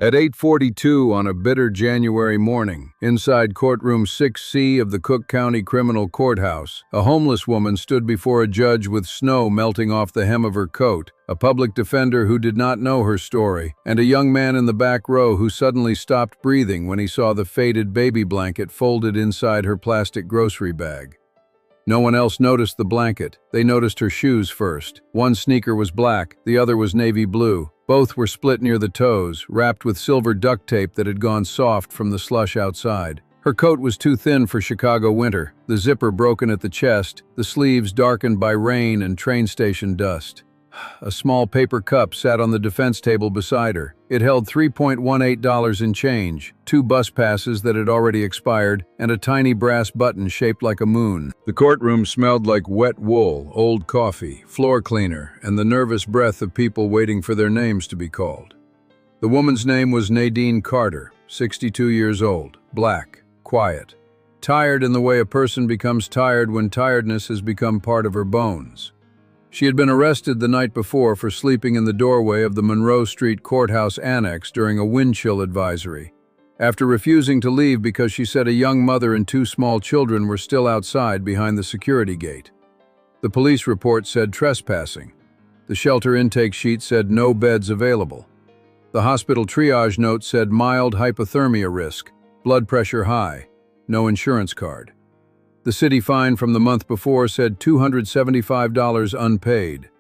At 8:42 on a bitter January morning, inside courtroom 6C of the Cook County Criminal Courthouse, a homeless woman stood before a judge with snow melting off the hem of her coat, a public defender who did not know her story, and a young man in the back row who suddenly stopped breathing when he saw the faded baby blanket folded inside her plastic grocery bag. No one else noticed the blanket. They noticed her shoes first. One sneaker was black, the other was navy blue. Both were split near the toes, wrapped with silver duct tape that had gone soft from the slush outside. Her coat was too thin for Chicago winter, the zipper broken at the chest, the sleeves darkened by rain and train station dust. A small paper cup sat on the defense table beside her. It held $3.18 in change, 2 bus passes that had already expired, and a tiny brass button shaped like a moon. The courtroom smelled like wet wool, old coffee, floor cleaner, and the nervous breath of people waiting for their names to be called. The woman's name was Nadine Carter, 62 years old, black, quiet, tired in the way a person becomes tired when tiredness has become part of her bones. She had been arrested the night before for sleeping in the doorway of the Monroe Street Courthouse Annex during a windchill advisory, after refusing to leave because she said a young mother and 2 small children were still outside behind the security gate. The police report said trespassing. The shelter intake sheet said no beds available. The hospital triage note said mild hypothermia risk, blood pressure high, no insurance card. The city fine from the month before said $275 unpaid.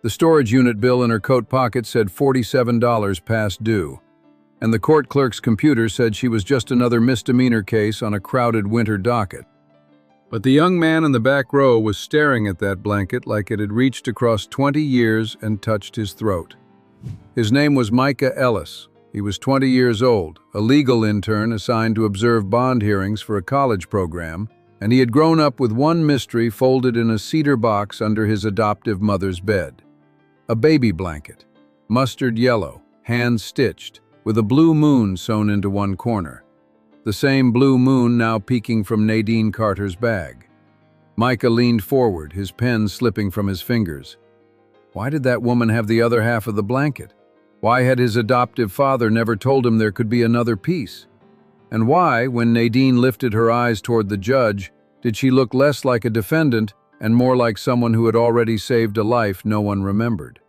The storage unit bill in her coat pocket said $47 past due. And the court clerk's computer said she was just another misdemeanor case on a crowded winter docket. But the young man in the back row was staring at that blanket like it had reached across 20 years and touched his throat. His name was Micah Ellis. He was 20 years old, a legal intern assigned to observe bond hearings for a college program, and he had grown up with one mystery folded in a cedar box under his adoptive mother's bed. A baby blanket, mustard yellow, hand-stitched, with a blue moon sewn into one corner. The same blue moon now peeking from Nadine Carter's bag. Micah leaned forward, his pen slipping from his fingers. Why did that woman have the other half of the blanket? Why had his adoptive father never told him there could be another piece? And why, when Nadine lifted her eyes toward the judge, did she look less like a defendant and more like someone who had already saved a life no one remembered?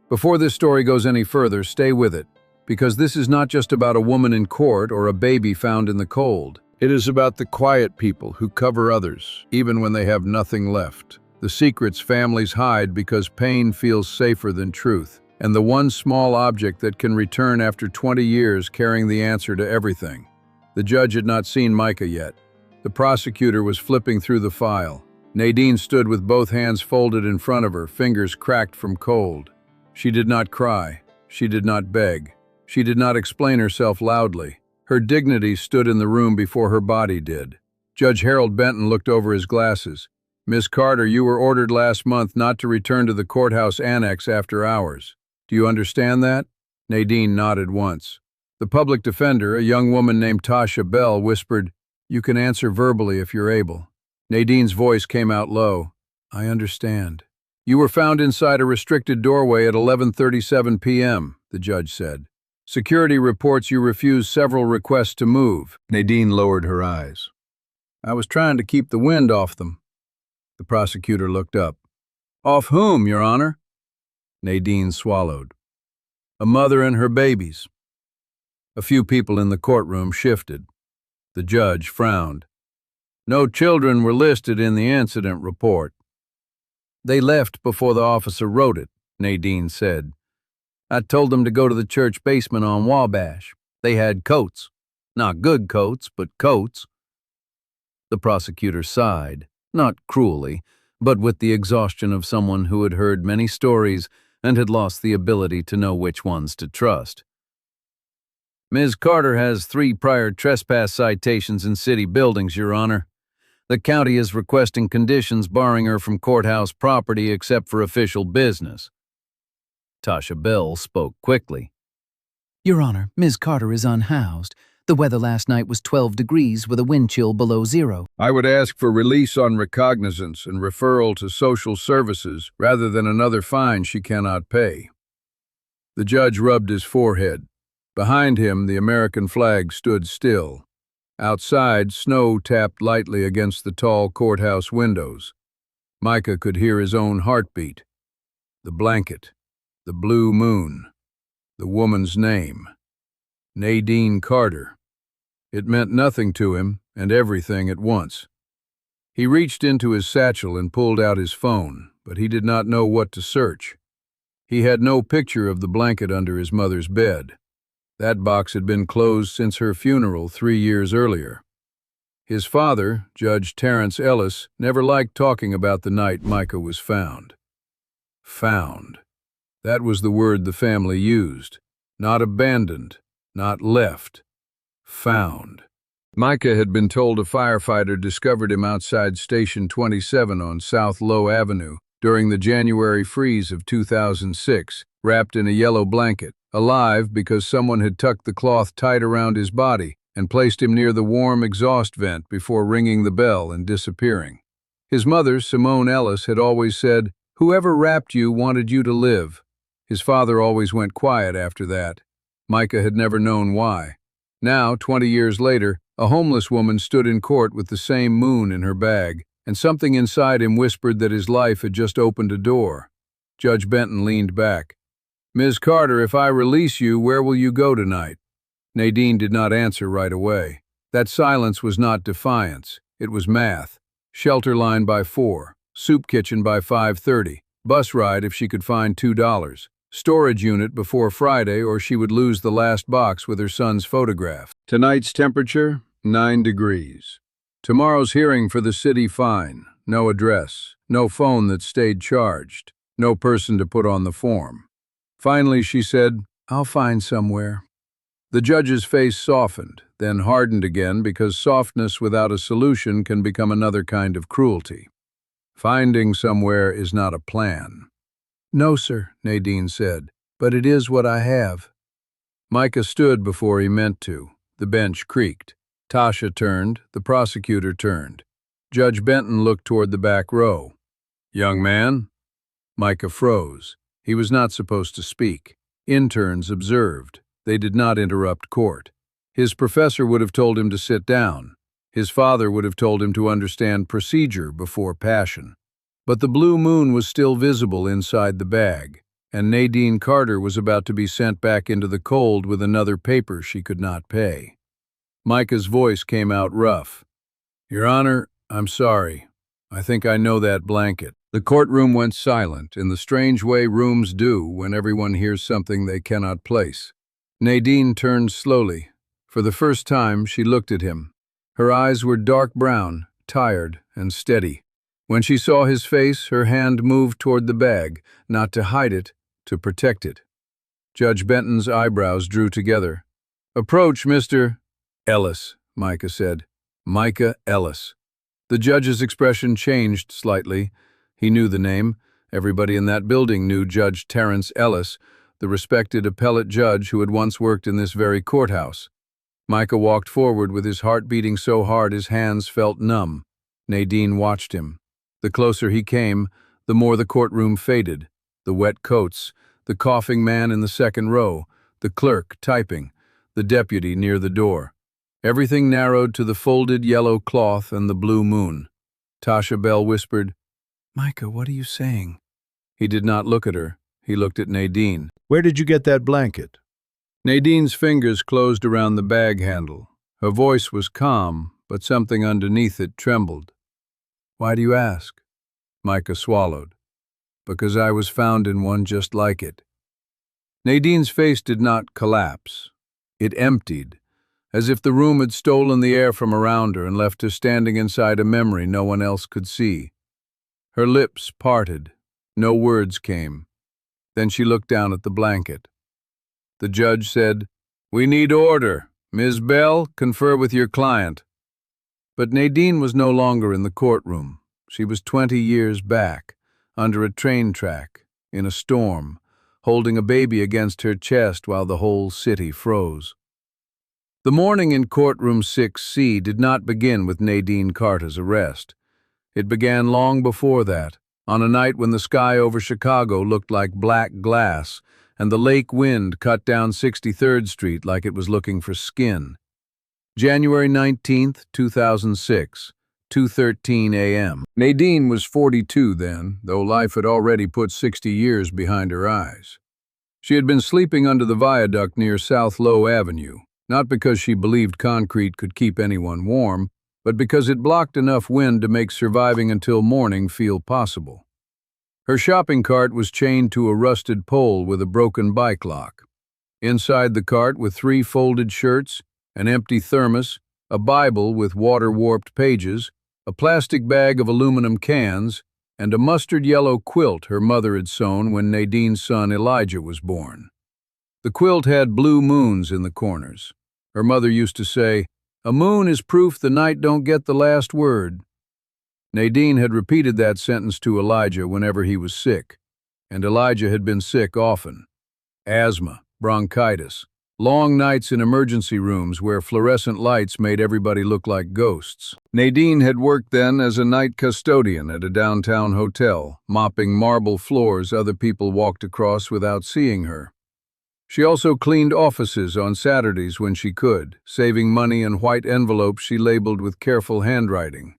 Before this story goes any further, stay with it, because this is not just about a woman in court or a baby found in the cold. It is about the quiet people who cover others, even when they have nothing left. The secrets families hide because pain feels safer than truth, and the one small object that can return after 20 years carrying the answer to everything. The judge had not seen Micah yet. The prosecutor was flipping through the file. Nadine stood with both hands folded in front of her, fingers cracked from cold. She did not cry. She did not beg. She did not explain herself loudly. Her dignity stood in the room before her body did. Judge Harold Benton looked over his glasses. "Miss Carter, you were ordered last month not to return to the courthouse annex after hours. Do you understand that?" Nadine nodded once. The public defender, a young woman named Tasha Bell, whispered, "You can answer verbally if you're able." Nadine's voice came out low. "I understand." "You were found inside a restricted doorway at 11:37 p.m., the judge said. "Security reports you refused several requests to move." Nadine lowered her eyes. "I was trying to keep the wind off them." The prosecutor looked up. "Off whom, Your Honor?" Nadine swallowed. "A mother and her babies." A few people in the courtroom shifted. The judge frowned. "No children were listed in the incident report." "They left before the officer wrote it," Nadine said. "I told them to go to the church basement on Wabash. They had coats. Not good coats, but coats." The prosecutor sighed, not cruelly, but with the exhaustion of someone who had heard many stories and had lost the ability to know which ones to trust. "Ms. Carter has 3 prior trespass citations in city buildings, Your Honor. The county is requesting conditions barring her from courthouse property except for official business." Tasha Bell spoke quickly. "Your Honor, Ms. Carter is unhoused. The weather last night was 12 degrees with a wind chill below 0. "I would ask for release on recognizance and referral to social services rather than another fine she cannot pay." The judge rubbed his forehead. Behind him, the American flag stood still. Outside, snow tapped lightly against the tall courthouse windows. Micah could hear his own heartbeat. The blanket, the blue moon, the woman's name. Nadine Carter. It meant nothing to him, and everything at once. He reached into his satchel and pulled out his phone, but he did not know what to search. He had no picture of the blanket under his mother's bed. That box had been closed since her funeral 3 years earlier. His father, Judge Terrence Ellis, never liked talking about the night Micah was found. Found. That was the word the family used. Not abandoned, not left. Found. Micah had been told a firefighter discovered him outside Station 27 on South Low Avenue during the January freeze of 2006, wrapped in a yellow blanket, alive because someone had tucked the cloth tight around his body and placed him near the warm exhaust vent before ringing the bell and disappearing. His mother, Simone Ellis, had always said, "Whoever wrapped you wanted you to live." His father always went quiet after that. Micah had never known why. Now, 20 years later, a homeless woman stood in court with the same moon in her bag, and something inside him whispered that his life had just opened a door. Judge Benton leaned back. "Ms. Carter, if I release you, where will you go tonight?" Nadine did not answer right away. That silence was not defiance. It was math. Shelter line by 4, soup kitchen by 5:30, bus ride if she could find $2, storage unit before Friday or she would lose the last box with her son's photograph. Tonight's temperature, 9 degrees. Tomorrow's hearing for the city fine. No address, no phone that stayed charged, no person to put on the form. Finally, she said, "I'll find somewhere." The judge's face softened, then hardened again because softness without a solution can become another kind of cruelty. Finding somewhere is not a plan. "No, sir," Nadine said, "but it is what I have." Micah stood before he meant to. The bench creaked. Tasha turned, the prosecutor turned. Judge Benton looked toward the back row. "Young man?" Micah froze. He was not supposed to speak. Interns observed. They did not interrupt court. His professor would have told him to sit down. His father would have told him to understand procedure before passion. But the blue moon was still visible inside the bag, and Nadine Carter was about to be sent back into the cold with another paper she could not pay. Micah's voice came out rough. "Your Honor, I'm sorry. I think I know that blanket." The courtroom went silent in the strange way rooms do when everyone hears something they cannot place. Nadine turned slowly. For the first time, she looked at him. Her eyes were dark brown, tired, and steady. When she saw his face, her hand moved toward the bag, not to hide it, to protect it. Judge Benton's eyebrows drew together. "Approach, Mr. Ellis," Micah said. "Micah Ellis." The judge's expression changed slightly. He knew the name. Everybody in that building knew Judge Terrence Ellis, the respected appellate judge who had once worked in this very courthouse. Micah walked forward with his heart beating so hard his hands felt numb. Nadine watched him. The closer he came, the more the courtroom faded. The wet coats, the coughing man in the second row, the clerk typing, the deputy near the door. Everything narrowed to the folded yellow cloth and the blue moon. Tasha Bell whispered, "Micah, what are you saying?" He did not look at her. He looked at Nadine. "Where did you get that blanket?" Nadine's fingers closed around the bag handle. Her voice was calm, but something underneath it trembled. "Why do you ask?" Micah swallowed. "Because I was found in one just like it." Nadine's face did not collapse. It emptied, as if the room had stolen the air from around her and left her standing inside a memory no one else could see. Her lips parted. No words came. Then she looked down at the blanket. The judge said, "We need order. Ms. Bell, confer with your client." But Nadine was no longer in the courtroom. She was 20 years back, under a train track, in a storm, holding a baby against her chest while the whole city froze. The morning in Courtroom 6C did not begin with Nadine Carter's arrest. It began long before that, on a night when the sky over Chicago looked like black glass and the lake wind cut down 63rd Street like it was looking for skin. January 19th, 2006, 2:13 a.m. Nadine was 42 then, though life had already put 60 years behind her eyes. She had been sleeping under the viaduct near South Low Avenue, not because she believed concrete could keep anyone warm, but because it blocked enough wind to make surviving until morning feel possible. Her shopping cart was chained to a rusted pole with a broken bike lock. Inside the cart were 3 folded shirts, an empty thermos, a Bible with water-warped pages, a plastic bag of aluminum cans, and a mustard-yellow quilt her mother had sewn when Nadine's son Elijah was born. The quilt had blue moons in the corners. Her mother used to say, "A moon is proof the night don't get the last word." Nadine had repeated that sentence to Elijah whenever he was sick, and Elijah had been sick often. Asthma, bronchitis, long nights in emergency rooms where fluorescent lights made everybody look like ghosts. Nadine had worked then as a night custodian at a downtown hotel, mopping marble floors other people walked across without seeing her. She also cleaned offices on Saturdays when she could, saving money in white envelopes she labeled with careful handwriting.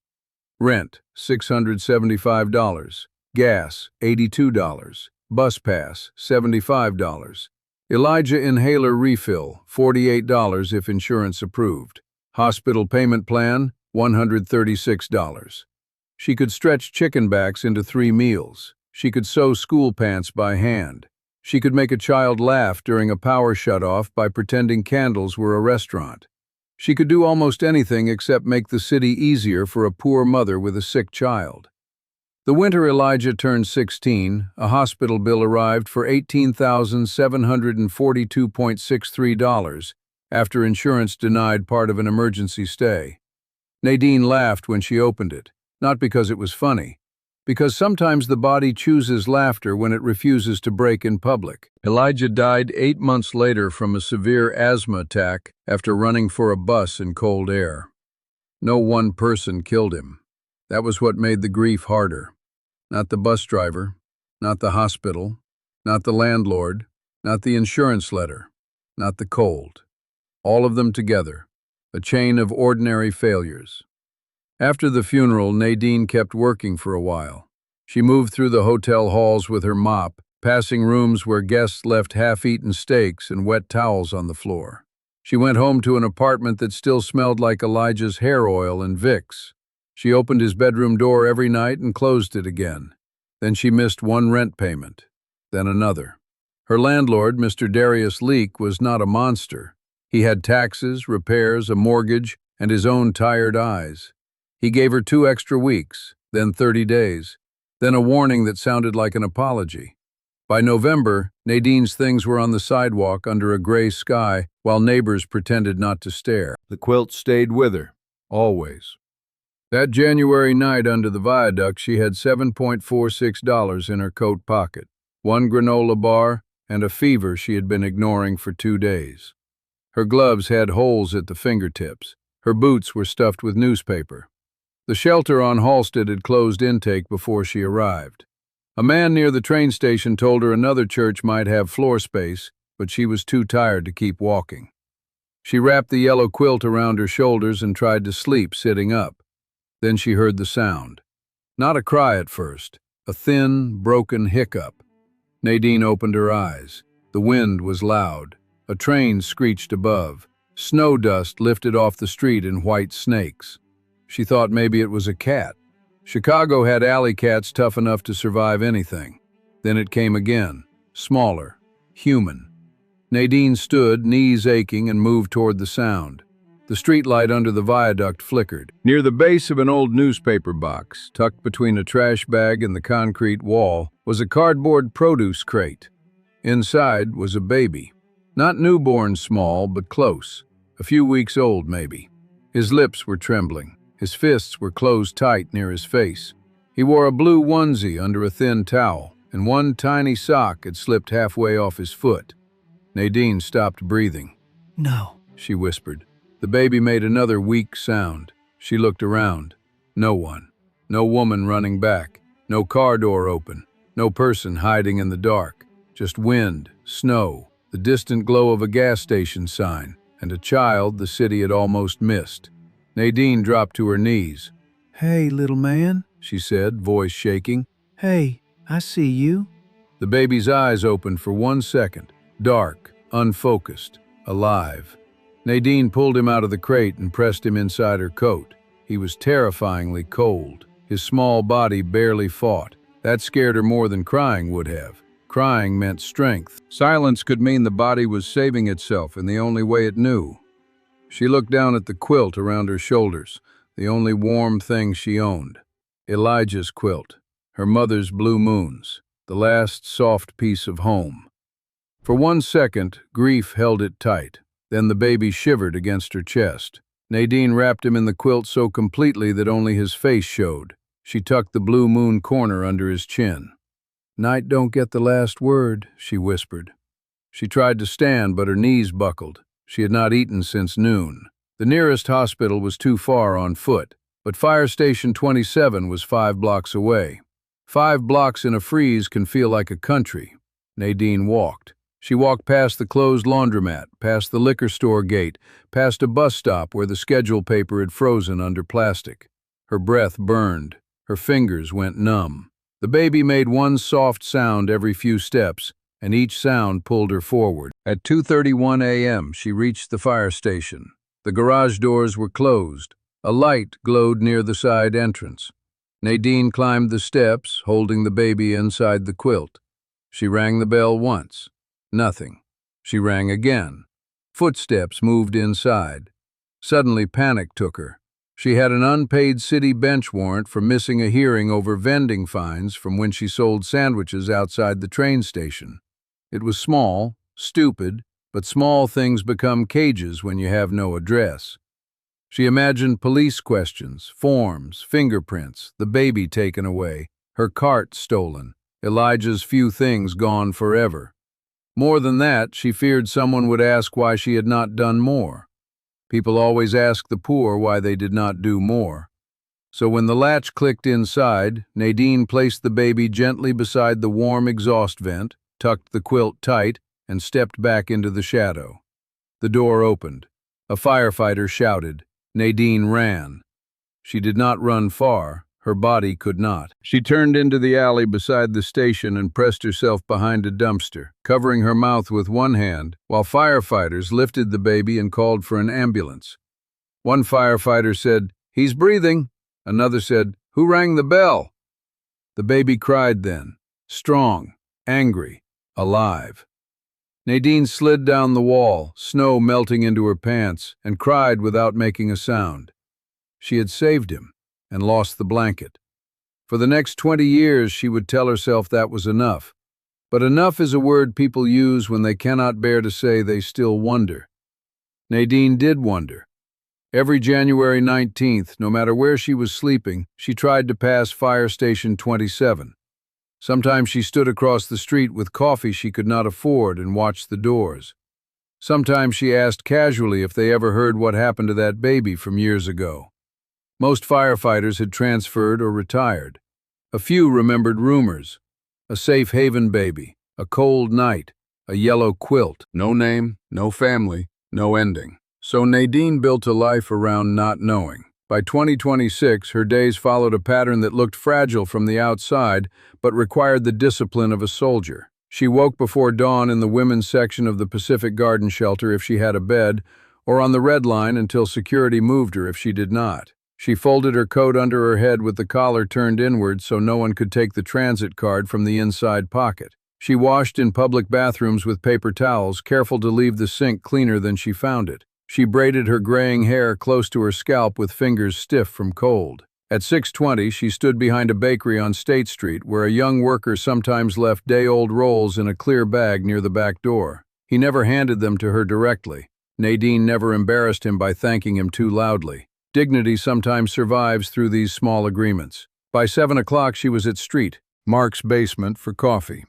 Rent, $675. Gas, $82. Bus pass, $75. Elijah inhaler refill, $48 if insurance approved. Hospital payment plan, $136. She could stretch chicken backs into 3 meals. She could sew school pants by hand. She could make a child laugh during a power shutoff by pretending candles were a restaurant. She could do almost anything except make the city easier for a poor mother with a sick child. The winter Elijah turned 16, a hospital bill arrived for $18,742.63 after insurance denied part of an emergency stay. Nadine laughed when she opened it, not because it was funny, because sometimes the body chooses laughter when it refuses to break in public. Elijah died 8 months later from a severe asthma attack after running for a bus in cold air. No one person killed him. That was what made the grief harder. Not the bus driver, not the hospital, not the landlord, not the insurance letter, not the cold. All of them together, a chain of ordinary failures. After the funeral, Nadine kept working for a while. She moved through the hotel halls with her mop, passing rooms where guests left half-eaten steaks and wet towels on the floor. She went home to an apartment that still smelled like Elijah's hair oil and Vicks. She opened his bedroom door every night and closed it again. Then she missed 1 rent payment, then another. Her landlord, Mr. Darius Leake, was not a monster. He had taxes, repairs, a mortgage, and his own tired eyes. He gave her 2 extra weeks, then 30 days, then a warning that sounded like an apology. By November, Nadine's things were on the sidewalk under a gray sky while neighbors pretended not to stare. The quilt stayed with her, always. That January night under the viaduct, she had $7.46 in her coat pocket, 1 granola bar, and a fever she had been ignoring for 2 days. Her gloves had holes at the fingertips. Her boots were stuffed with newspaper. The shelter on Halsted had closed intake before she arrived. A man near the train station told her another church might have floor space, but she was too tired to keep walking. She wrapped the yellow quilt around her shoulders and tried to sleep sitting up. Then she heard the sound. Not a cry at first, a thin, broken hiccup. Nadine opened her eyes. The wind was loud. A train screeched above. Snow dust lifted off the street in white snakes. She thought maybe it was a cat. Chicago had alley cats tough enough to survive anything. Then it came again, smaller, human. Nadine stood, knees aching, and moved toward the sound. The streetlight under the viaduct flickered. Near the base of an old newspaper box, tucked between a trash bag and the concrete wall, was a cardboard produce crate. Inside was a baby. Not newborn small, but close. A few weeks old, maybe. His lips were trembling. His fists were closed tight near his face. He wore a blue onesie under a thin towel, and 1 tiny sock had slipped halfway off his foot. Nadine stopped breathing. No, she whispered. The baby made another weak sound. She looked around. No one. No woman running back. No car door open. No person hiding in the dark. Just wind, snow, the distant glow of a gas station sign, and a child the city had almost missed. Nadine dropped to her knees. "Hey, little man," she said, voice shaking. "Hey, I see you." The baby's eyes opened for 1 second, dark, unfocused, alive. Nadine pulled him out of the crate and pressed him inside her coat. He was terrifyingly cold. His small body barely fought. That scared her more than crying would have. Crying meant strength. Silence could mean the body was saving itself in the only way it knew. She looked down at the quilt around her shoulders, the only warm thing she owned. Elijah's quilt, her mother's blue moons, the last soft piece of home. For 1 second, grief held it tight. Then the baby shivered against her chest. Nadine wrapped him in the quilt so completely that only his face showed. She tucked the blue moon corner under his chin. "Night don't get the last word," she whispered. She tried to stand, but her knees buckled. She had not eaten since noon. The nearest hospital was too far on foot, but Fire Station 27 was 5 blocks away. 5 blocks in a freeze can feel like a country. Nadine walked. She walked past the closed laundromat, past the liquor store gate, past a bus stop where the schedule paper had frozen under plastic. Her breath burned. Her fingers went numb. The baby made one soft sound every few steps, and each sound pulled her forward. At 2:31 a.m., she reached the fire station. The garage doors were closed. A light glowed near the side entrance. Nadine climbed the steps, holding the baby inside the quilt. She rang the bell once. Nothing. She rang again. Footsteps moved inside. Suddenly panic took her. She had an unpaid city bench warrant for missing a hearing over vending fines from when she sold sandwiches outside the train station. It was small, stupid, but small things become cages when you have no address. She imagined police questions, forms, fingerprints, the baby taken away, her cart stolen, Elijah's few things gone forever. More than that, she feared someone would ask why she had not done more. People always ask the poor why they did not do more. So when the latch clicked inside, Nadine placed the baby gently beside the warm exhaust vent, tucked the quilt tight, and stepped back into the shadow. The door opened. A firefighter shouted. Nadine ran. She did not run far. Her body could not. She turned into the alley beside the station and pressed herself behind a dumpster, covering her mouth with one hand, while firefighters lifted the baby and called for an ambulance. One firefighter said, "He's breathing." Another said, "Who rang the bell?" The baby cried then, strong, angry, alive. Nadine slid down the wall, snow melting into her pants, and cried without making a sound. She had saved him and lost the blanket. For the next 20 years, she would tell herself that was enough. But enough is a word people use when they cannot bear to say they still wonder. Nadine did wonder. Every January 19th, no matter where she was sleeping, she tried to pass Fire Station 27. Sometimes she stood across the street with coffee she could not afford and watched the doors. Sometimes she asked casually if they ever heard what happened to that baby from years ago. Most firefighters had transferred or retired. A few remembered rumors. A safe haven baby, a cold night, a yellow quilt. No name, no family, no ending. So Nadine built a life around not knowing. By 2026, her days followed a pattern that looked fragile from the outside, but required the discipline of a soldier. She woke before dawn in the women's section of the Pacific Garden Shelter if she had a bed, or on the Red Line until security moved her if she did not. She folded her coat under her head with the collar turned inward so no one could take the transit card from the inside pocket. She washed in public bathrooms with paper towels, careful to leave the sink cleaner than she found it. She braided her graying hair close to her scalp with fingers stiff from cold. At 6:20, she stood behind a bakery on State Street where a young worker sometimes left day-old rolls in a clear bag near the back door. He never handed them to her directly. Nadine never embarrassed him by thanking him too loudly. Dignity sometimes survives through these small agreements. By 7 o'clock, she was at Street, Mark's basement, for coffee.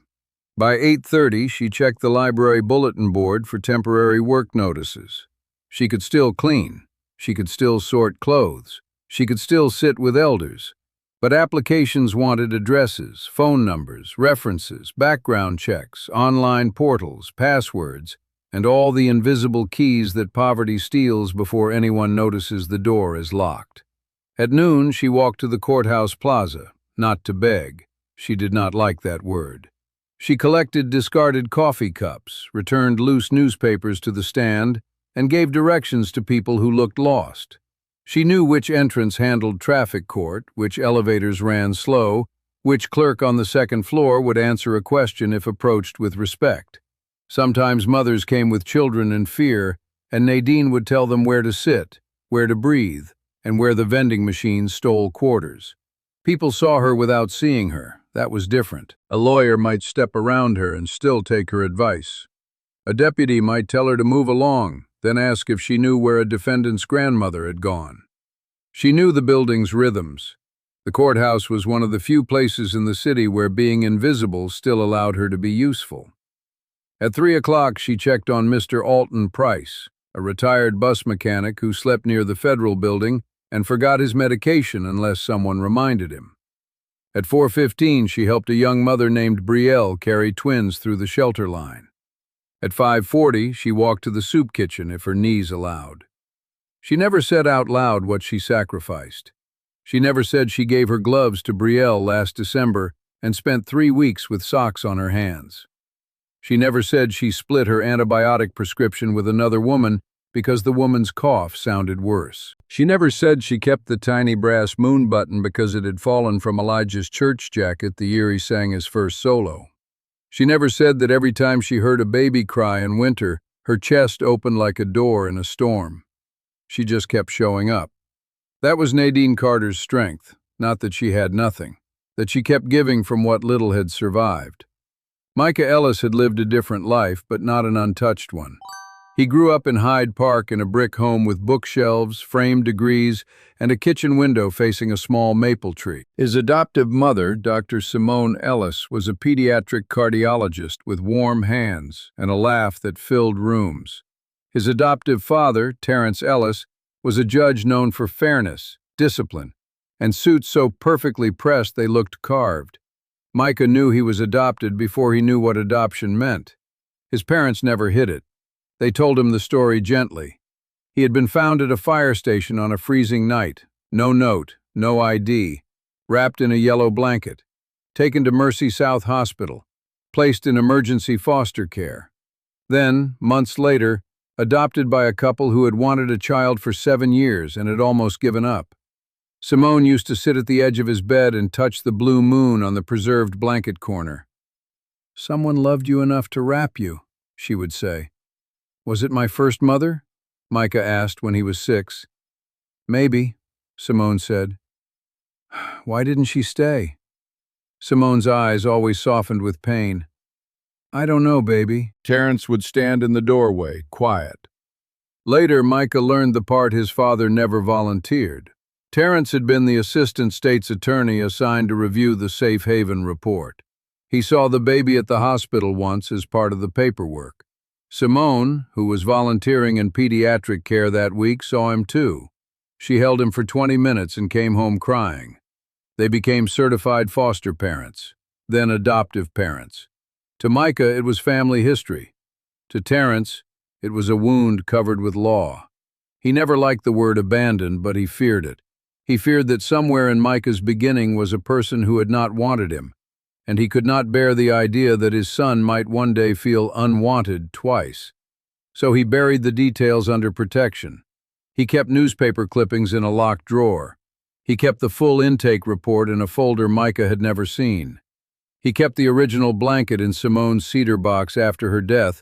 By 8:30, she checked the library bulletin board for temporary work notices. She could still clean. She could still sort clothes. She could still sit with elders. But applications wanted addresses, phone numbers, references, background checks, online portals, passwords, and all the invisible keys that poverty steals before anyone notices the door is locked. At noon, she walked to the courthouse plaza, not to beg. She did not like that word. She collected discarded coffee cups, returned loose newspapers to the stand, and gave directions to people who looked lost. She knew which entrance handled traffic court, which elevators ran slow, which clerk on the second floor would answer a question if approached with respect. Sometimes mothers came with children in fear, and Nadine would tell them where to sit, where to breathe, and where the vending machines stole quarters. People saw her without seeing her. That was different. A lawyer might step around her and still take her advice. A deputy might tell her to move along, then ask if she knew where a defendant's grandmother had gone. She knew the building's rhythms. The courthouse was one of the few places in the city where being invisible still allowed her to be useful. At 3 o'clock, she checked on Mr. Alton Price, a retired bus mechanic who slept near the Federal Building and forgot his medication unless someone reminded him. At 4:15, she helped a young mother named Brielle carry twins through the shelter line. At 5:40, she walked to the soup kitchen if her knees allowed. She never said out loud what she sacrificed. She never said she gave her gloves to Brielle last December and spent 3 weeks with socks on her hands. She never said she split her antibiotic prescription with another woman because the woman's cough sounded worse. She never said she kept the tiny brass moon button because it had fallen from Elijah's church jacket the year he sang his first solo. She never said that every time she heard a baby cry in winter, her chest opened like a door in a storm. She just kept showing up. That was Nadine Carter's strength, not that she had nothing, that she kept giving from what little had survived. Micah Ellis had lived a different life, but not an untouched one. He grew up in Hyde Park in a brick home with bookshelves, framed degrees, and a kitchen window facing a small maple tree. His adoptive mother, Dr. Simone Ellis, was a pediatric cardiologist with warm hands and a laugh that filled rooms. His adoptive father, Terrence Ellis, was a judge known for fairness, discipline, and suits so perfectly pressed they looked carved. Micah knew he was adopted before he knew what adoption meant. His parents never hid it. They told him the story gently. He had been found at a fire station on a freezing night, no note, no ID, wrapped in a yellow blanket, taken to Mercy South Hospital, placed in emergency foster care. Then, months later, adopted by a couple who had wanted a child for 7 years and had almost given up. Simone used to sit at the edge of his bed and touch the blue moon on the preserved blanket corner. "Someone loved you enough to wrap you," she would say. "Was it my first mother?" Micah asked when he was 6. "Maybe," Simone said. "Why didn't she stay?" Simone's eyes always softened with pain. "I don't know, baby." Terrence would stand in the doorway, quiet. Later, Micah learned the part his father never volunteered. Terrence had been the assistant state's attorney assigned to review the safe haven report. He saw the baby at the hospital once as part of the paperwork. Simone, who was volunteering in pediatric care that week, saw him too. She held him for 20 minutes and came home crying. They became certified foster parents, then adoptive parents. To Micah, it was family history. To Terrence, it was a wound covered with law. He never liked the word abandoned, but he feared it. He feared that somewhere in Micah's beginning was a person who had not wanted him, and he could not bear the idea that his son might one day feel unwanted twice. So he buried the details under protection. He kept newspaper clippings in a locked drawer. He kept the full intake report in a folder Micah had never seen. He kept the original blanket in Simone's cedar box after her death,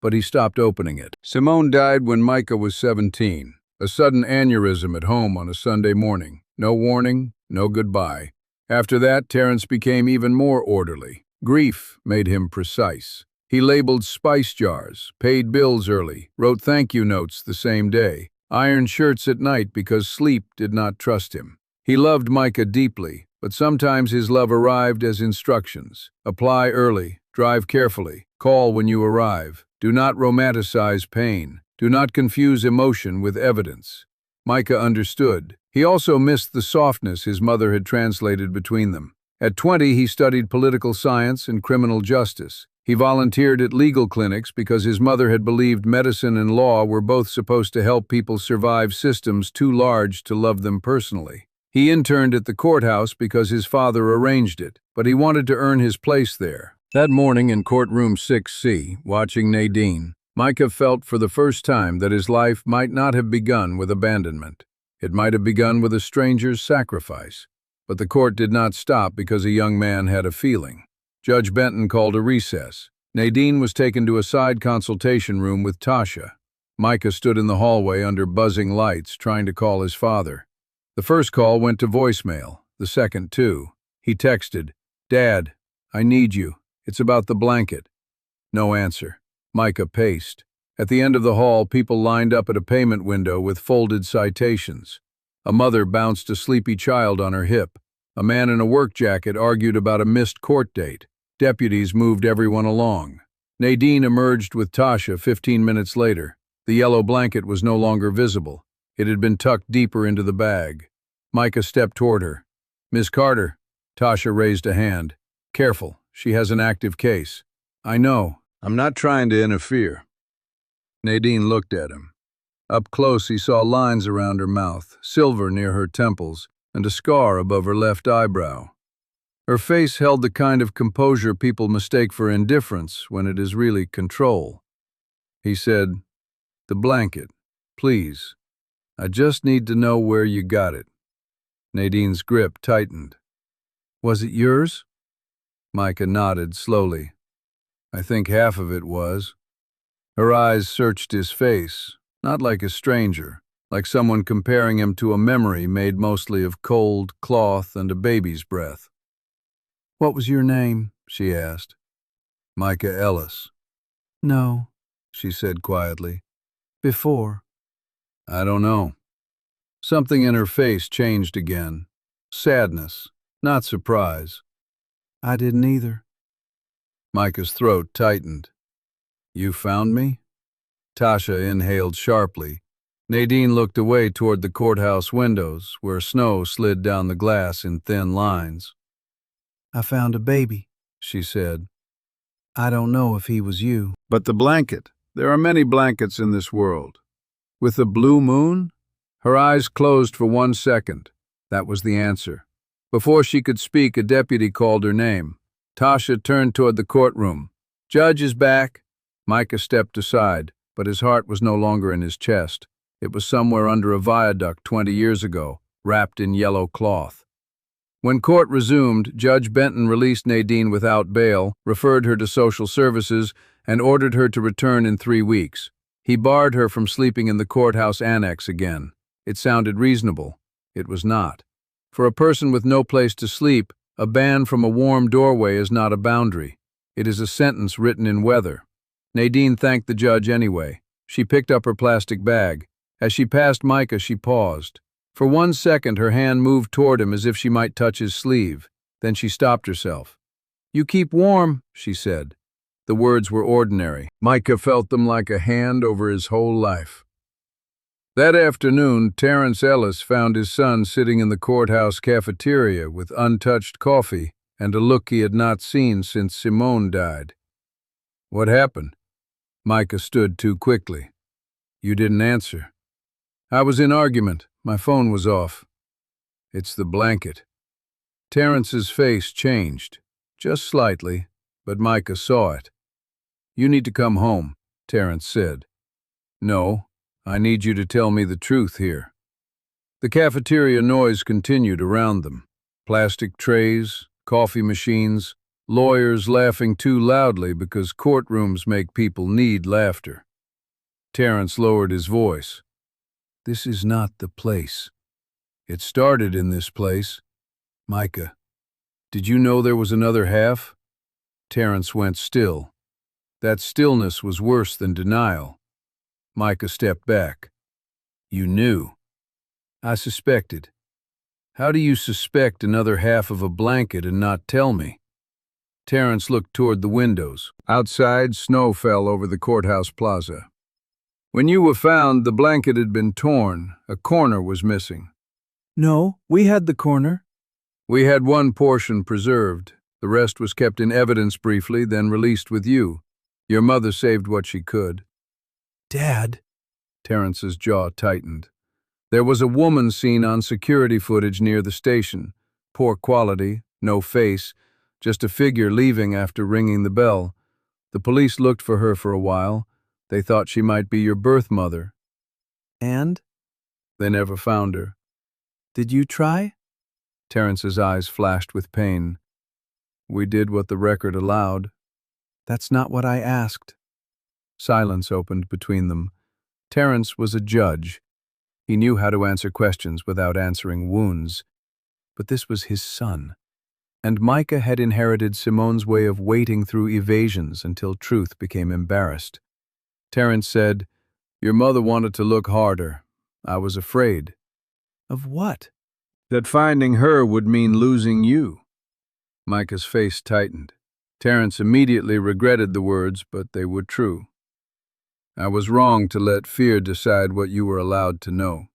but he stopped opening it. Simone died when Micah was 17. A sudden aneurysm at home on a Sunday morning. No warning, no goodbye. After that, Terrence became even more orderly. Grief made him precise. He labeled spice jars, paid bills early, wrote thank you notes the same day, ironed shirts at night because sleep did not trust him. He loved Micah deeply, but sometimes his love arrived as instructions. Apply early, drive carefully, call when you arrive. Do not romanticize pain. Do not confuse emotion with evidence. Micah understood. He also missed the softness his mother had translated between them. At 20, he studied political science and criminal justice. He volunteered at legal clinics because his mother had believed medicine and law were both supposed to help people survive systems too large to love them personally. He interned at the courthouse because his father arranged it, but he wanted to earn his place there. That morning in courtroom 6C, watching Nadine, Micah felt for the first time that his life might not have begun with abandonment. It might have begun with a stranger's sacrifice. But the court did not stop because a young man had a feeling. Judge Benton called a recess. Nadine was taken to a side consultation room with Tasha. Micah stood in the hallway under buzzing lights, trying to call his father. The first call went to voicemail, the second too. He texted, "Dad, I need you. It's about the blanket." No answer. Micah paced. At the end of the hall, people lined up at a payment window with folded citations. A mother bounced a sleepy child on her hip. A man in a work jacket argued about a missed court date. Deputies moved everyone along. Nadine emerged with Tasha 15 minutes later. The yellow blanket was no longer visible. It had been tucked deeper into the bag. Micah stepped toward her. "Miss Carter." Tasha raised a hand. "Careful, she has an active case." "I know. I'm not trying to interfere." Nadine looked at him. Up close, he saw lines around her mouth, silver near her temples, and a scar above her left eyebrow. Her face held the kind of composure people mistake for indifference when it is really control. He said, "The blanket, please. I just need to know where you got it." Nadine's grip tightened. "Was it yours?" Micah nodded slowly. "I think half of it was." Her eyes searched his face, not like a stranger, like someone comparing him to a memory made mostly of cold cloth and a baby's breath. "What was your name?" she asked. "Micah Ellis." "No," she said quietly. "Before." "I don't know." Something in her face changed again. Sadness, not surprise. "I didn't either." Micah's throat tightened. "You found me?" Tasha inhaled sharply. Nadine looked away toward the courthouse windows, where snow slid down the glass in thin lines. "I found a baby," she said. "I don't know if he was you." "But the blanket. There are many blankets in this world." "With the blue moon?" Her eyes closed for 1 second. That was the answer. Before she could speak, a deputy called her name. Tasha turned toward the courtroom. "Judge is back." Micah stepped aside, but his heart was no longer in his chest. It was somewhere under a viaduct 20 years ago, wrapped in yellow cloth. When court resumed, Judge Benton released Nadine without bail, referred her to social services, and ordered her to return in 3 weeks. He barred her from sleeping in the courthouse annex again. It sounded reasonable. It was not. For a person with no place to sleep, a ban from a warm doorway is not a boundary. It is a sentence written in weather. Nadine thanked the judge anyway. She picked up her plastic bag. As she passed Micah, she paused. For 1 second, her hand moved toward him as if she might touch his sleeve. Then she stopped herself. "You keep warm," she said. The words were ordinary. Micah felt them like a hand over his whole life. That afternoon, Terrence Ellis found his son sitting in the courthouse cafeteria with untouched coffee and a look he had not seen since Simone died. "What happened?" Micah stood too quickly. "You didn't answer." "I was in argument. My phone was off." "It's the blanket." Terrence's face changed, just slightly, but Micah saw it. "You need to come home," Terrence said. "No, I need you to tell me the truth here." The cafeteria noise continued around them. Plastic trays, coffee machines, lawyers laughing too loudly because courtrooms make people need laughter. Terrence lowered his voice. "This is not the place. It started in this place. Micah, did you know there was another half?" Terrence went still. That stillness was worse than denial. Micah stepped back. "You knew." "I suspected." "How do you suspect another half of a blanket and not tell me?" Terrence looked toward the windows. Outside, snow fell over the courthouse plaza. "When you were found, the blanket had been torn. A corner was missing." No, we had the corner. We had one portion preserved. The rest was kept in evidence briefly, then released with you. Your mother saved what she could. Dad. Terrence's jaw tightened. There was a woman seen on security footage near the station. Poor quality, no face, just a figure leaving after ringing the bell. The police looked for her for a while. They thought she might be your birth mother. And? They never found her. Did you try? Terrence's eyes flashed with pain. We did what the record allowed. That's not what I asked. Silence opened between them. Terrence was a judge. He knew how to answer questions without answering wounds. But this was his son. And Micah had inherited Simone's way of wading through evasions until truth became embarrassed. Terrence said, "Your mother wanted to look harder. I was afraid." Of what? "That finding her would mean losing you." Micah's face tightened. Terrence immediately regretted the words, but they were true. "I was wrong to let fear decide what you were allowed to know."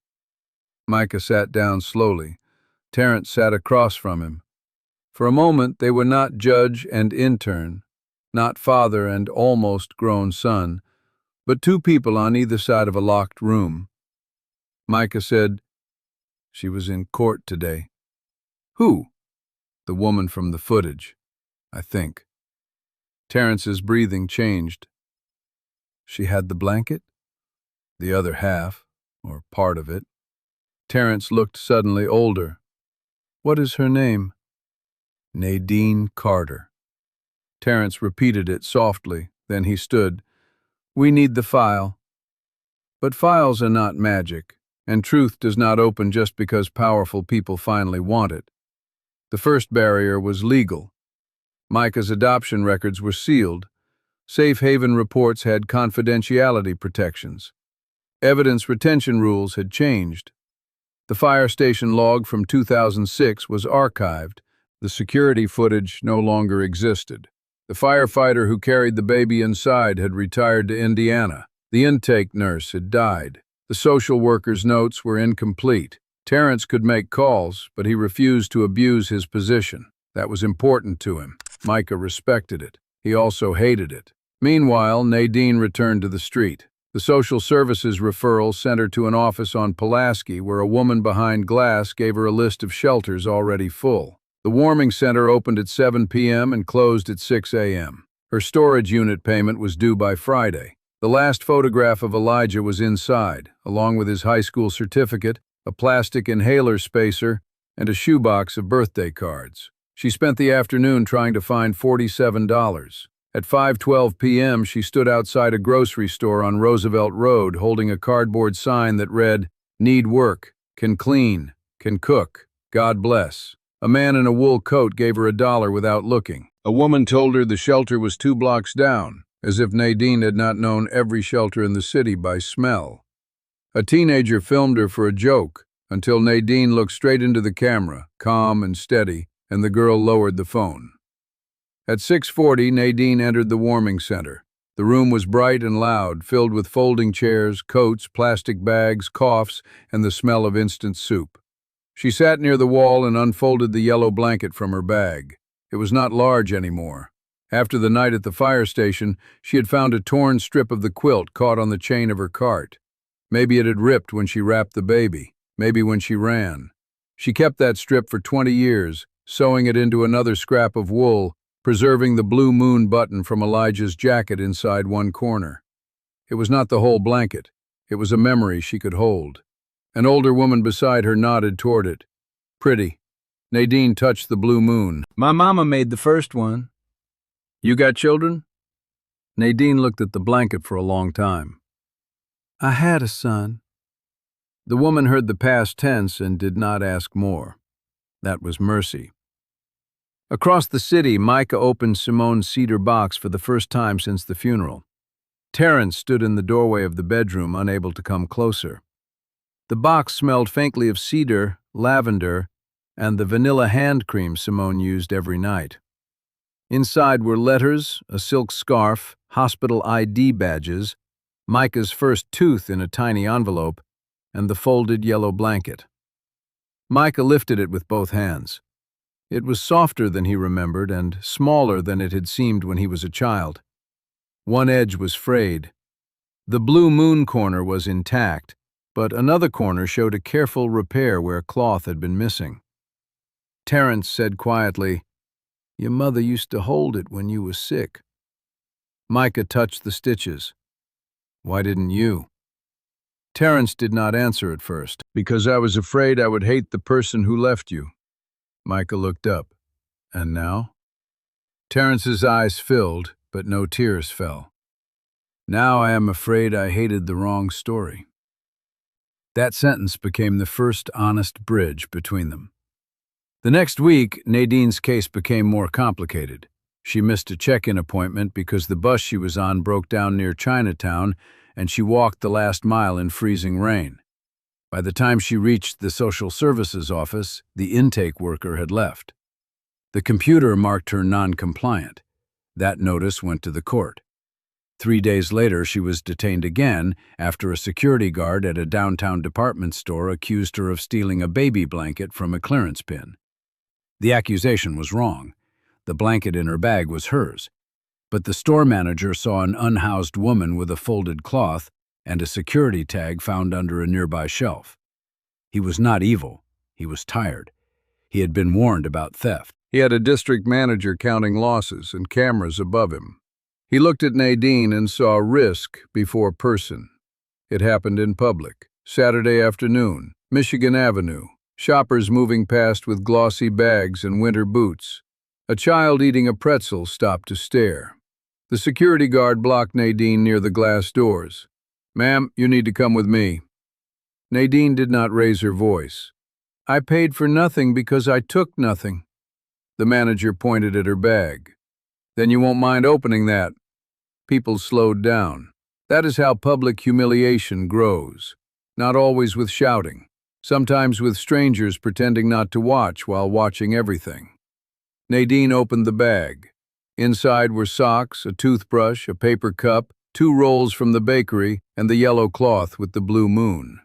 Micah sat down slowly. Terrence sat across from him. For a moment, they were not judge and intern, not father and almost grown son, but two people on either side of a locked room. Micah said, "She was in court today." "Who?" "The woman from the footage, I think." Terrence's breathing changed. "She had the blanket?" "The other half, or part of it." Terrence looked suddenly older. "What is her name?" "Nadine Carter." Terrence repeated it softly, then he stood. "We need the file." But files are not magic, and truth does not open just because powerful people finally want it. The first barrier was legal. Micah's adoption records were sealed. Safe haven reports had confidentiality protections. Evidence retention rules had changed. The fire station log from 2006 was archived. The security footage no longer existed. The firefighter who carried the baby inside had retired to Indiana. The intake nurse had died. The social worker's notes were incomplete. Terrence could make calls, but he refused to abuse his position. That was important to him. Micah respected it. He also hated it. Meanwhile, Nadine returned to the street. The social services referral sent her to an office on Pulaski where a woman behind glass gave her a list of shelters already full. The warming center opened at 7 p.m. and closed at 6 a.m. Her storage unit payment was due by Friday. The last photograph of Elijah was inside, along with his high school certificate, a plastic inhaler spacer, and a shoebox of birthday cards. She spent the afternoon trying to find $47. At 5:12 p.m., she stood outside a grocery store on Roosevelt Road holding a cardboard sign that read, "Need work, can clean, can cook, God bless." A man in a wool coat gave her $1 without looking. A woman told her the shelter was 2 blocks down, as if Nadine had not known every shelter in the city by smell. A teenager filmed her for a joke, until Nadine looked straight into the camera, calm and steady, and the girl lowered the phone. At 6:40, Nadine entered the warming center. The room was bright and loud, filled with folding chairs, coats, plastic bags, coughs, and the smell of instant soup. She sat near the wall and unfolded the yellow blanket from her bag. It was not large anymore. After the night at the fire station, she had found a torn strip of the quilt caught on the chain of her cart. Maybe it had ripped when she wrapped the baby, maybe when she ran. She kept that strip for 20 years, sewing it into another scrap of wool, preserving the blue moon button from Elijah's jacket inside one corner. It was not the whole blanket. It was a memory she could hold. An older woman beside her nodded toward it. "Pretty." Nadine touched the blue moon. "My mama made the first one." "You got children?" Nadine looked at the blanket for a long time. I had a son. The woman heard the past tense and did not ask more. That was mercy. Across the city, Micah opened Simone's cedar box for the first time since the funeral. Terrence stood in the doorway of the bedroom, unable to come closer. The box smelled faintly of cedar, lavender, and the vanilla hand cream Simone used every night. Inside were letters, a silk scarf, hospital ID badges, Micah's first tooth in a tiny envelope, and the folded yellow blanket. Micah lifted it with both hands. It was softer than he remembered and smaller than it had seemed when he was a child. One edge was frayed. The blue moon corner was intact, but another corner showed a careful repair where cloth had been missing. Terence said quietly, "Your mother used to hold it when you was sick." Micah touched the stitches. "Why didn't you?" Terence did not answer at first. "Because I was afraid I would hate the person who left you." Micah looked up. "And now?" Terence's eyes filled, but no tears fell. "Now I am afraid I hated the wrong story." That sentence became the first honest bridge between them. The next week, Nadine's case became more complicated. She missed a check-in appointment because the bus she was on broke down near Chinatown, and she walked the last mile in freezing rain. By the time she reached the social services office, the intake worker had left. The computer marked her non-compliant. That notice went to the court. 3 days later, she was detained again after a security guard at a downtown department store accused her of stealing a baby blanket from a clearance bin. The accusation was wrong. The blanket in her bag was hers. But the store manager saw an unhoused woman with a folded cloth and a security tag found under a nearby shelf. He was not evil. He was tired. He had been warned about theft. He had a district manager counting losses and cameras above him. He looked at Nadine and saw risk before person. It happened in public. Saturday afternoon, Michigan Avenue. Shoppers moving past with glossy bags and winter boots. A child eating a pretzel stopped to stare. The security guard blocked Nadine near the glass doors. "Ma'am, you need to come with me." Nadine did not raise her voice. "I paid for nothing because I took nothing." The manager pointed at her bag. "Then you won't mind opening that." People slowed down. That is how public humiliation grows. Not always with shouting. Sometimes with strangers pretending not to watch while watching everything. Nadine opened the bag. Inside were socks, a toothbrush, a paper cup, 2 rolls from the bakery, and the yellow cloth with the blue moon.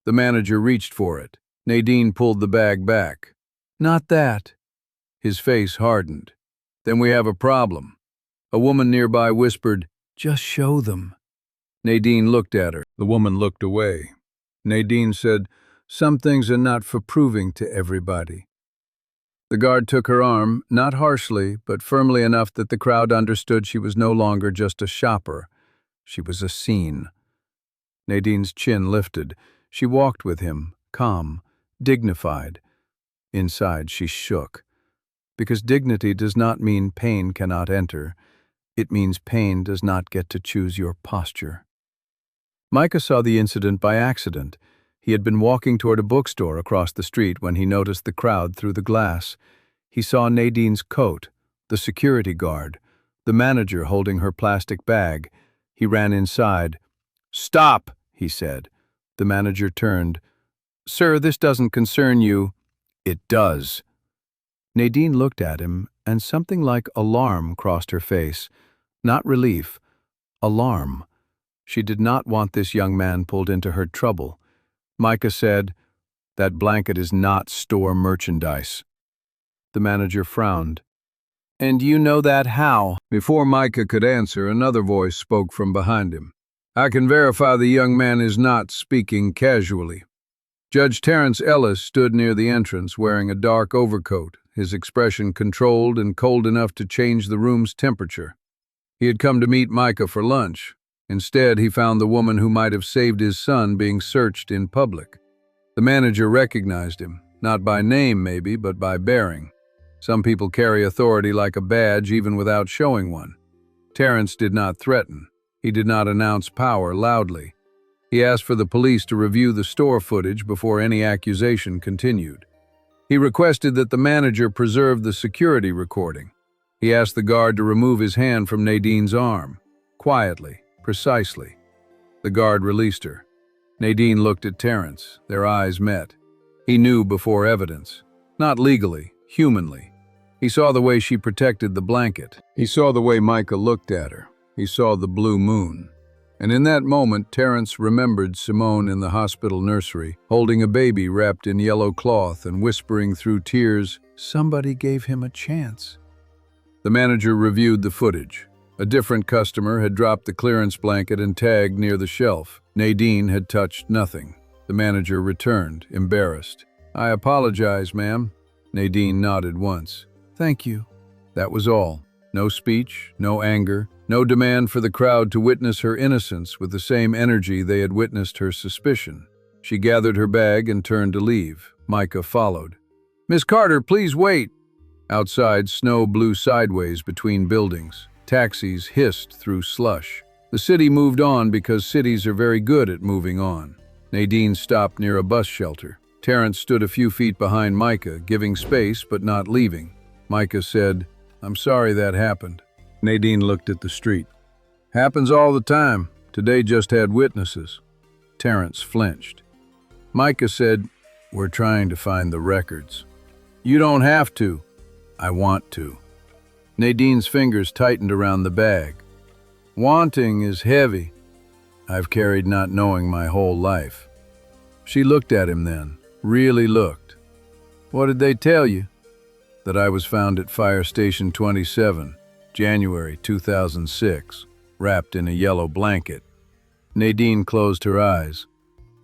The manager reached for it. Nadine pulled the bag back. "Not that." His face hardened. "Then we have a problem." A woman nearby whispered, "Just show them." Nadine looked at her. The woman looked away. Nadine said, "Some things are not for proving to everybody." The guard took her arm, not harshly, but firmly enough that the crowd understood she was no longer just a shopper. She was a scene. Nadine's chin lifted. She walked with him, calm, dignified. Inside, she shook. Because dignity does not mean pain cannot enter. It means pain does not get to choose your posture. Micah saw the incident by accident. He had been walking toward a bookstore across the street when he noticed the crowd through the glass. He saw Nadine's coat, the security guard, the manager holding her plastic bag. He ran inside. "Stop," he said. The manager turned. "Sir, this doesn't concern you." "It does." Nadine looked at him, and something like alarm crossed her face. Not relief, alarm. She did not want this young man pulled into her trouble. Micah said, "That blanket is not store merchandise." The manager frowned. "And you know that how?" Before Micah could answer, another voice spoke from behind him. "I can verify the young man is not speaking casually." Judge Terence Ellis stood near the entrance wearing a dark overcoat, his expression controlled and cold enough to change the room's temperature. He had come to meet Micah for lunch. Instead, he found the woman who might have saved his son being searched in public. The manager recognized him, not by name maybe, but by bearing. Some people carry authority like a badge even without showing one. Terence did not threaten. He did not announce power loudly. He asked for the police to review the store footage before any accusation continued. He requested that the manager preserve the security recording. He asked the guard to remove his hand from Nadine's arm. Quietly, precisely. The guard released her. Nadine looked at Terence. Their eyes met. He knew before evidence. Not legally, humanly. He saw the way she protected the blanket. He saw the way Micah looked at her. He saw the blue moon. And in that moment, Terence remembered Simone in the hospital nursery, holding a baby wrapped in yellow cloth and whispering through tears, Somebody gave him a chance. The manager reviewed the footage. A different customer had dropped the clearance blanket and tag near the shelf. Nadine had touched nothing. The manager returned, embarrassed. "I apologize, ma'am." Nadine nodded once. Thank you. That was all. No speech, no anger, no demand for the crowd to witness her innocence with the same energy they had witnessed her suspicion. She gathered her bag and turned to leave. Micah followed. "Miss Carter, please wait." Outside, snow blew sideways between buildings. Taxis hissed through slush. The city moved on because cities are very good at moving on. Nadine stopped near a bus shelter. Terence stood a few feet behind Micah, giving space but not leaving. Micah said, "I'm sorry that happened." Nadine looked at the street. "Happens all the time. Today just had witnesses." Terence flinched. Micah said, "We're trying to find the records." "You don't have to." "I want to." Nadine's fingers tightened around the bag. "Wanting is heavy. I've carried not knowing my whole life." She looked at him then, really looked. "What did they tell you?" "That I was found at Fire Station 27, January 2006, wrapped in a yellow blanket." Nadine closed her eyes.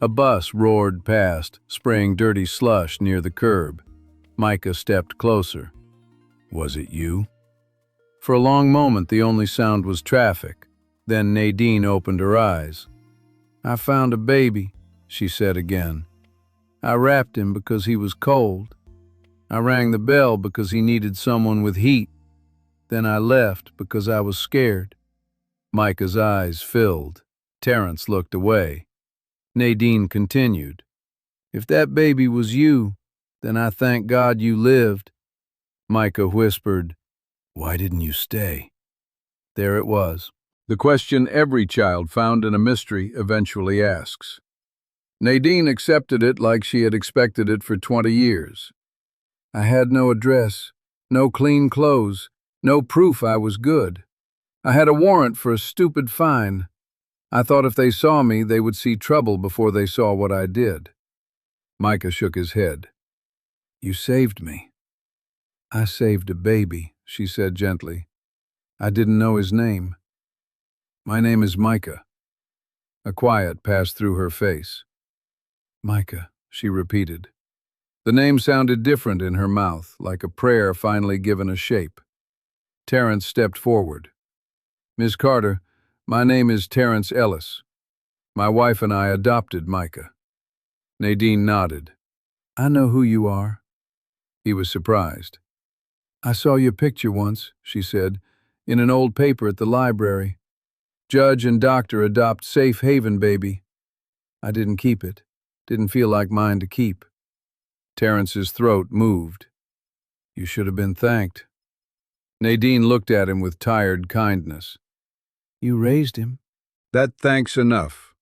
A bus roared past, spraying dirty slush near the curb. Micah stepped closer. "Was it you?" For a long moment, the only sound was traffic. Then Nadine opened her eyes. "I found a baby," she said again. "I wrapped him because he was cold. I rang the bell because he needed someone with heat. Then I left because I was scared." Micah's eyes filled. Terence looked away. Nadine continued, "If that baby was you, then I thank God you lived." Micah whispered, "Why didn't you stay?" There it was. The question every child found in a mystery eventually asks. Nadine accepted it like she had expected it for 20 years. "I had no address, no clean clothes, no proof I was good. I had a warrant for a stupid fine. I thought if they saw me, they would see trouble before they saw what I did." Micah shook his head. "You saved me." "I saved a baby," she said gently. "I didn't know his name." "My name is Micah." A quiet passed through her face. "Micah," she repeated. The name sounded different in her mouth, like a prayer finally given a shape. Terence stepped forward. "Miss Carter, my name is Terence Ellis. My wife and I adopted Micah." Nadine nodded. "I know who you are." He was surprised. "I saw your picture once," she said, "in an old paper at the library. Judge and doctor adopt safe haven baby. I didn't keep it. Didn't feel like mine to keep." Terence's throat moved. "You should have been thanked." Nadine looked at him with tired kindness. "You raised him." "That thank's enough."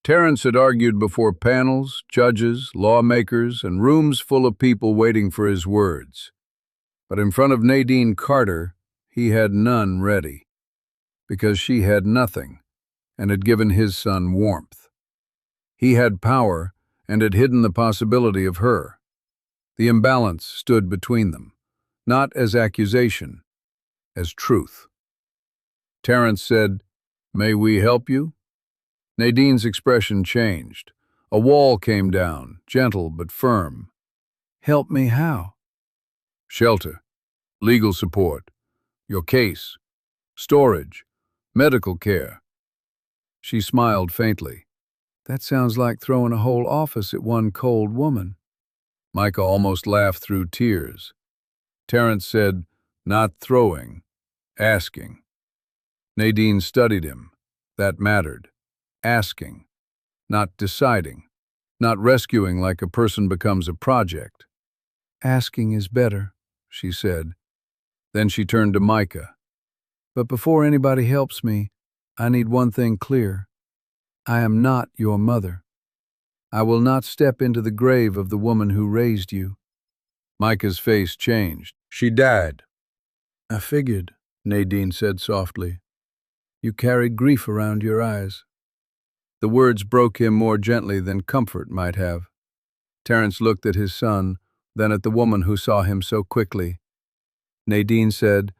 Terence had argued before panels, judges, lawmakers, and rooms full of people waiting for his words. But in front of Nadine Carter, he had none ready, because she had nothing and had given his son warmth. He had power and had hidden the possibility of her. The imbalance stood between them, not as accusation, as truth. Terence said, "May we help you?" Nadine's expression changed. A wall came down, gentle but firm. "Help me how?" "Shelter, legal support, your case, storage, medical care." She smiled faintly. "That sounds like throwing a whole office at one cold woman." Micah almost laughed through tears. Terence said, "Not throwing, asking." Nadine studied him. That mattered. Asking, not deciding, not rescuing like a person becomes a project. "Asking is better," she said. Then she turned to Micah. "But before anybody helps me, I need one thing clear. I am not your mother. I will not step into the grave of the woman who raised you." Micah's face changed. "She died." "I figured," Nadine said softly. You carried grief around your eyes." The words broke him more gently than comfort might have. Terence looked at his son, then at the woman who saw him so quickly. Nadine said,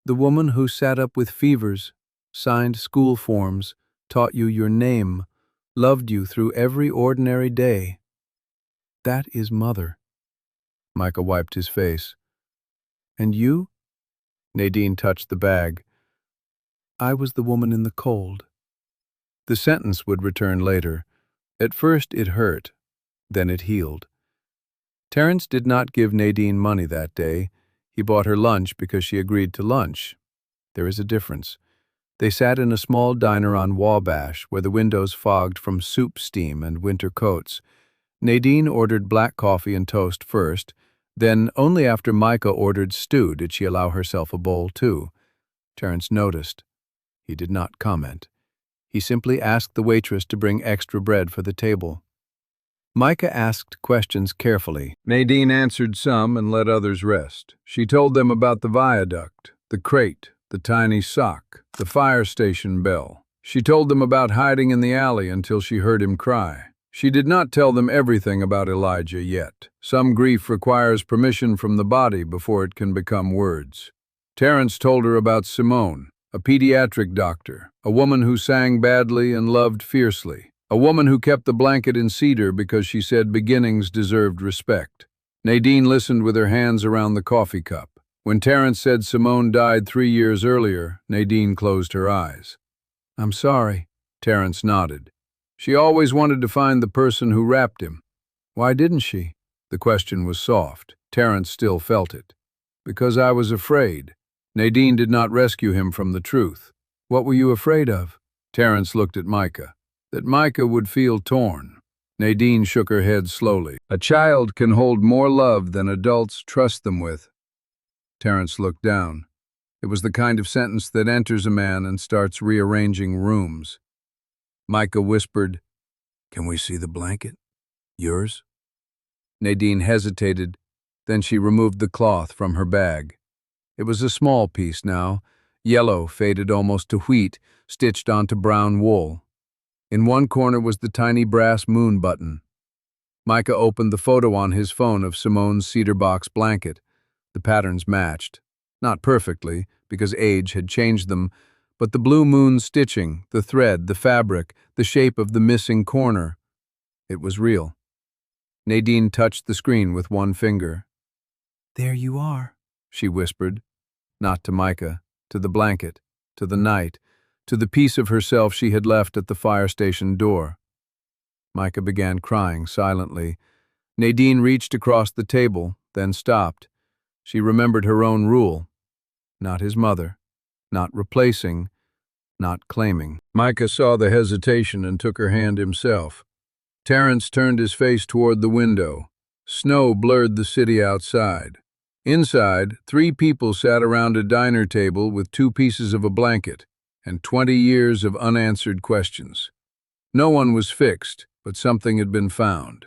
"The woman who sat up with fevers, signed school forms, taught you your name, loved you through every ordinary day. That is Mother." Micah wiped his face. "And you?" Nadine touched the bag. "I was the woman in the cold." The sentence would return later. At first it hurt, then it healed. Terence did not give Nadine money that day. He bought her lunch because she agreed to lunch. There is a difference. They sat in a small diner on Wabash, where the windows fogged from soup steam and winter coats. Nadine ordered black coffee and toast first, then only after Micah ordered stew did she allow herself a bowl too. Terence noticed. He did not comment. He simply asked the waitress to bring extra bread for the table. Micah asked questions carefully. Nadine answered some and let others rest. She told them about the viaduct, the crate, the tiny sock, the fire station bell. She told them about hiding in the alley until she heard him cry. She did not tell them everything about Elijah yet. Some grief requires permission from the body before it can become words. Terence told her about Simone, a pediatric doctor, a woman who sang badly and loved fiercely, a woman who kept the blanket in cedar because she said beginnings deserved respect. Nadine listened with her hands around the coffee cup. When Terence said Simone died 3 years earlier, Nadine closed her eyes. "I'm sorry," Terence nodded. She always wanted to find the person who wrapped him. Why didn't she? The question was soft. Terence still felt it. Because I was afraid. Nadine did not rescue him from the truth. What were you afraid of? Terence looked at Micah. That Micah would feel torn. Nadine shook her head slowly. A child can hold more love than adults trust them with. Terence looked down. It was the kind of sentence that enters a man and starts rearranging rooms. Micah whispered, "Can we see the blanket? Yours?" Nadine hesitated, then she removed the cloth from her bag. It was a small piece now, yellow, faded almost to wheat, stitched onto brown wool. In one corner was the tiny brass moon button. Micah opened the photo on his phone of Simone's cedar box blanket. The patterns matched. Not perfectly, because age had changed them, but the blue moon stitching, the thread, the fabric, the shape of the missing corner. It was real. Nadine touched the screen with one finger. "There you are," she whispered. Not to Micah, to the blanket, to the night, to the piece of herself she had left at the fire station door. Micah began crying silently. Nadine reached across the table, then stopped. She remembered her own rule. Not his mother. Not replacing. Not claiming. Micah saw the hesitation and took her hand himself. Terence turned his face toward the window. Snow blurred the city outside. Inside, 3 people sat around a diner table with 2 pieces of a blanket and 20 years of unanswered questions. No one was fixed, but something had been found.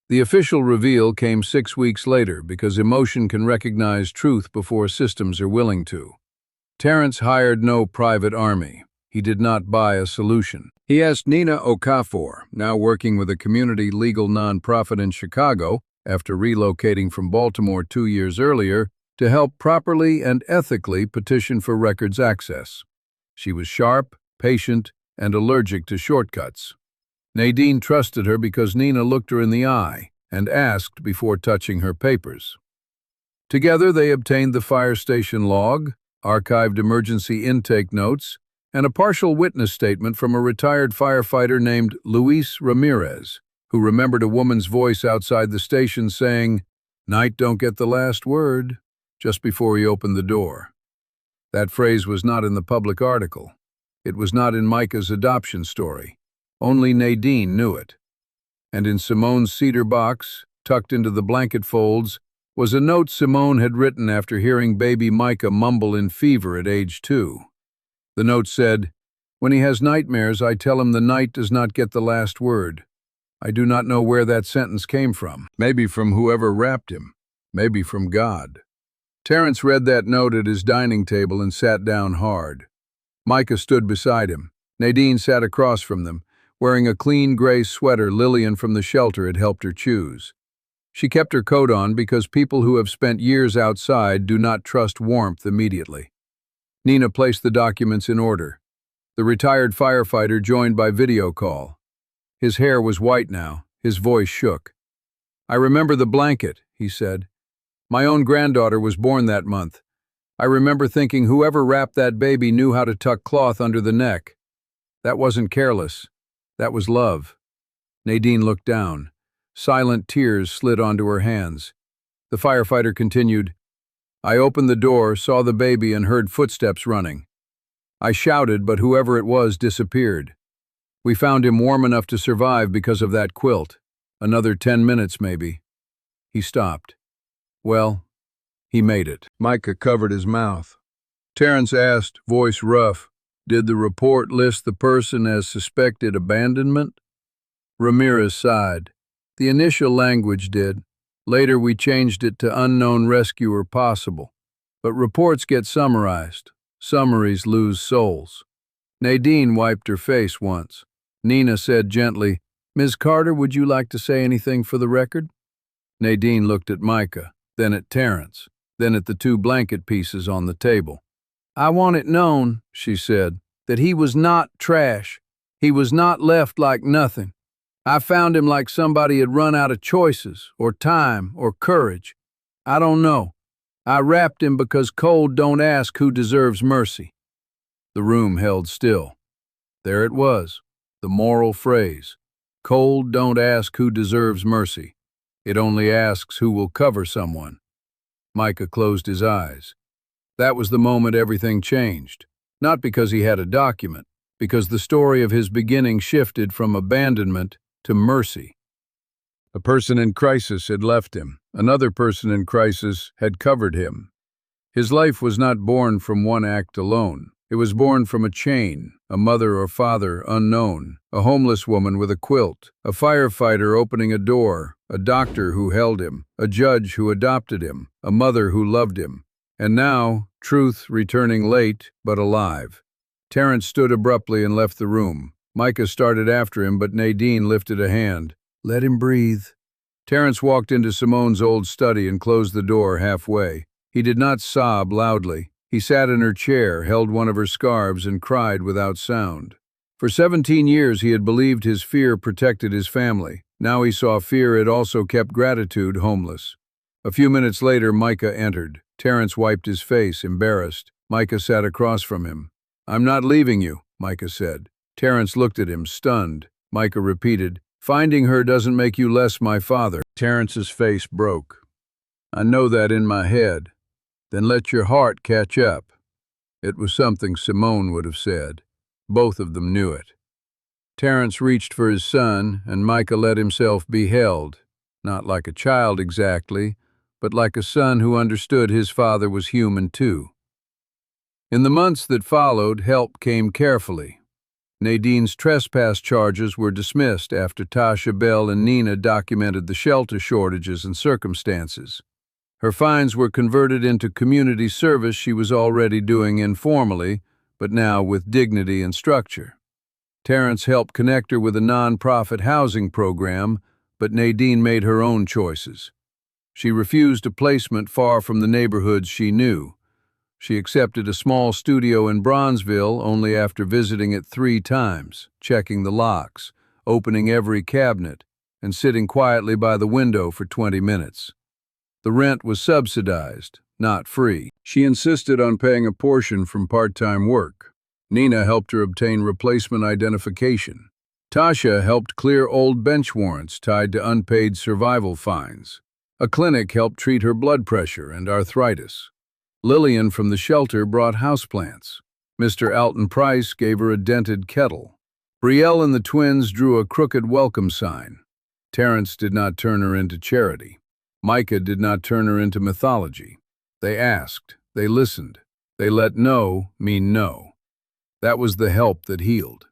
The official reveal came 6 weeks later because emotion can recognize truth before systems are willing to. Terence hired no private army. He did not buy a solution. He asked Nina Okafor, now working with a community legal nonprofit in Chicago, after relocating from Baltimore 2 years earlier, to help properly and ethically petition for records access. She was sharp, patient, and allergic to shortcuts. Nadine trusted her because Nina looked her in the eye and asked before touching her papers. Together they obtained the fire station log, archived emergency intake notes, and a partial witness statement from a retired firefighter named Luis Ramirez, who remembered a woman's voice outside the station saying, "Night don't get the last word," just before he opened the door. That phrase was not in the public article. It was not in Micah's adoption story. Only Nadine knew it. And in Simone's cedar box, tucked into the blanket folds, was a note Simone had written after hearing baby Micah mumble in fever at age 2. The note said, "When he has nightmares, I tell him the night does not get the last word." I do not know where that sentence came from. Maybe from whoever wrapped him. Maybe from God. Terence read that note at his dining table and sat down hard. Micah stood beside him. Nadine sat across from them, wearing a clean gray sweater Lillian from the shelter had helped her choose. She kept her coat on because people who have spent years outside do not trust warmth immediately. Nina placed the documents in order. The retired firefighter joined by video call. His hair was white now, his voice shook. "I remember the blanket," he said. "My own granddaughter was born that month. I remember thinking whoever wrapped that baby knew how to tuck cloth under the neck. That wasn't careless. That was love." Nadine looked down. Silent tears slid onto her hands. The firefighter continued, "I opened the door, saw the baby, and heard footsteps running. I shouted, but whoever it was disappeared. We found him warm enough to survive because of that quilt. Another 10 minutes, maybe." He stopped. "Well, he made it." Micah covered his mouth. Terrence asked, voice rough, "Did the report list the person as suspected abandonment?" Ramirez sighed. "The initial language did. Later we changed it to unknown rescuer possible. But reports get summarized. Summaries lose souls." Nadine wiped her face once. Nina said gently, "Ms. Carter, would you like to say anything for the record?" Nadine looked at Micah, then at Terrence, then at the 2 blanket pieces on the table. "I want it known," she said, "that he was not trash. He was not left like nothing. I found him like somebody had run out of choices, or time, or courage. I don't know. I wrapped him because cold don't ask who deserves mercy." The room held still. There it was, the moral phrase. Cold don't ask who deserves mercy. It only asks who will cover someone. Micah closed his eyes. That was the moment everything changed. Not because he had a document, because the story of his beginning shifted from abandonment to mercy. A person in crisis had left him. Another person in crisis had covered him. His life was not born from one act alone. It was born from a chain, a mother or father unknown, a homeless woman with a quilt, a firefighter opening a door, a doctor who held him, a judge who adopted him, a mother who loved him. And now, truth returning late but alive. Terrence stood abruptly and left the room. Micah started after him, but Nadine lifted a hand. "Let him breathe." Terrence walked into Simone's old study and closed the door halfway. He did not sob loudly. He sat in her chair, held one of her scarves, and cried without sound. For 17 years he had believed his fear protected his family. Now he saw fear had also kept gratitude homeless. A few minutes later, Micah entered. Terrence wiped his face, embarrassed. Micah sat across from him. "I'm not leaving you," Micah said. Terrence looked at him, stunned. Micah repeated, "Finding her doesn't make you less my father." Terrence's face broke. "I know that in my head. Then let your heart catch up." It was something Simone would have said. Both of them knew it. Terrence reached for his son, and Micah let himself be held, not like a child exactly, but like a son who understood his father was human too. In the months that followed, help came carefully. Nadine's trespass charges were dismissed after Tasha Bell and Nina documented the shelter shortages and circumstances. Her fines were converted into community service she was already doing informally, but now with dignity and structure. Terrence helped connect her with a non-profit housing program, but Nadine made her own choices. She refused a placement far from the neighborhoods she knew. She accepted a small studio in Bronzeville only after visiting it 3 times, checking the locks, opening every cabinet, and sitting quietly by the window for 20 minutes. The rent was subsidized, not free. She insisted on paying a portion from part-time work. Nina helped her obtain replacement identification. Tasha helped clear old bench warrants tied to unpaid survival fines. A clinic helped treat her blood pressure and arthritis. Lillian from the shelter brought houseplants. Mr. Alton Price gave her a dented kettle. Brielle and the twins drew a crooked welcome sign. Terrence did not turn her into charity. Micah did not turn her into mythology. They asked, they listened, they let no mean no. That was the help that healed.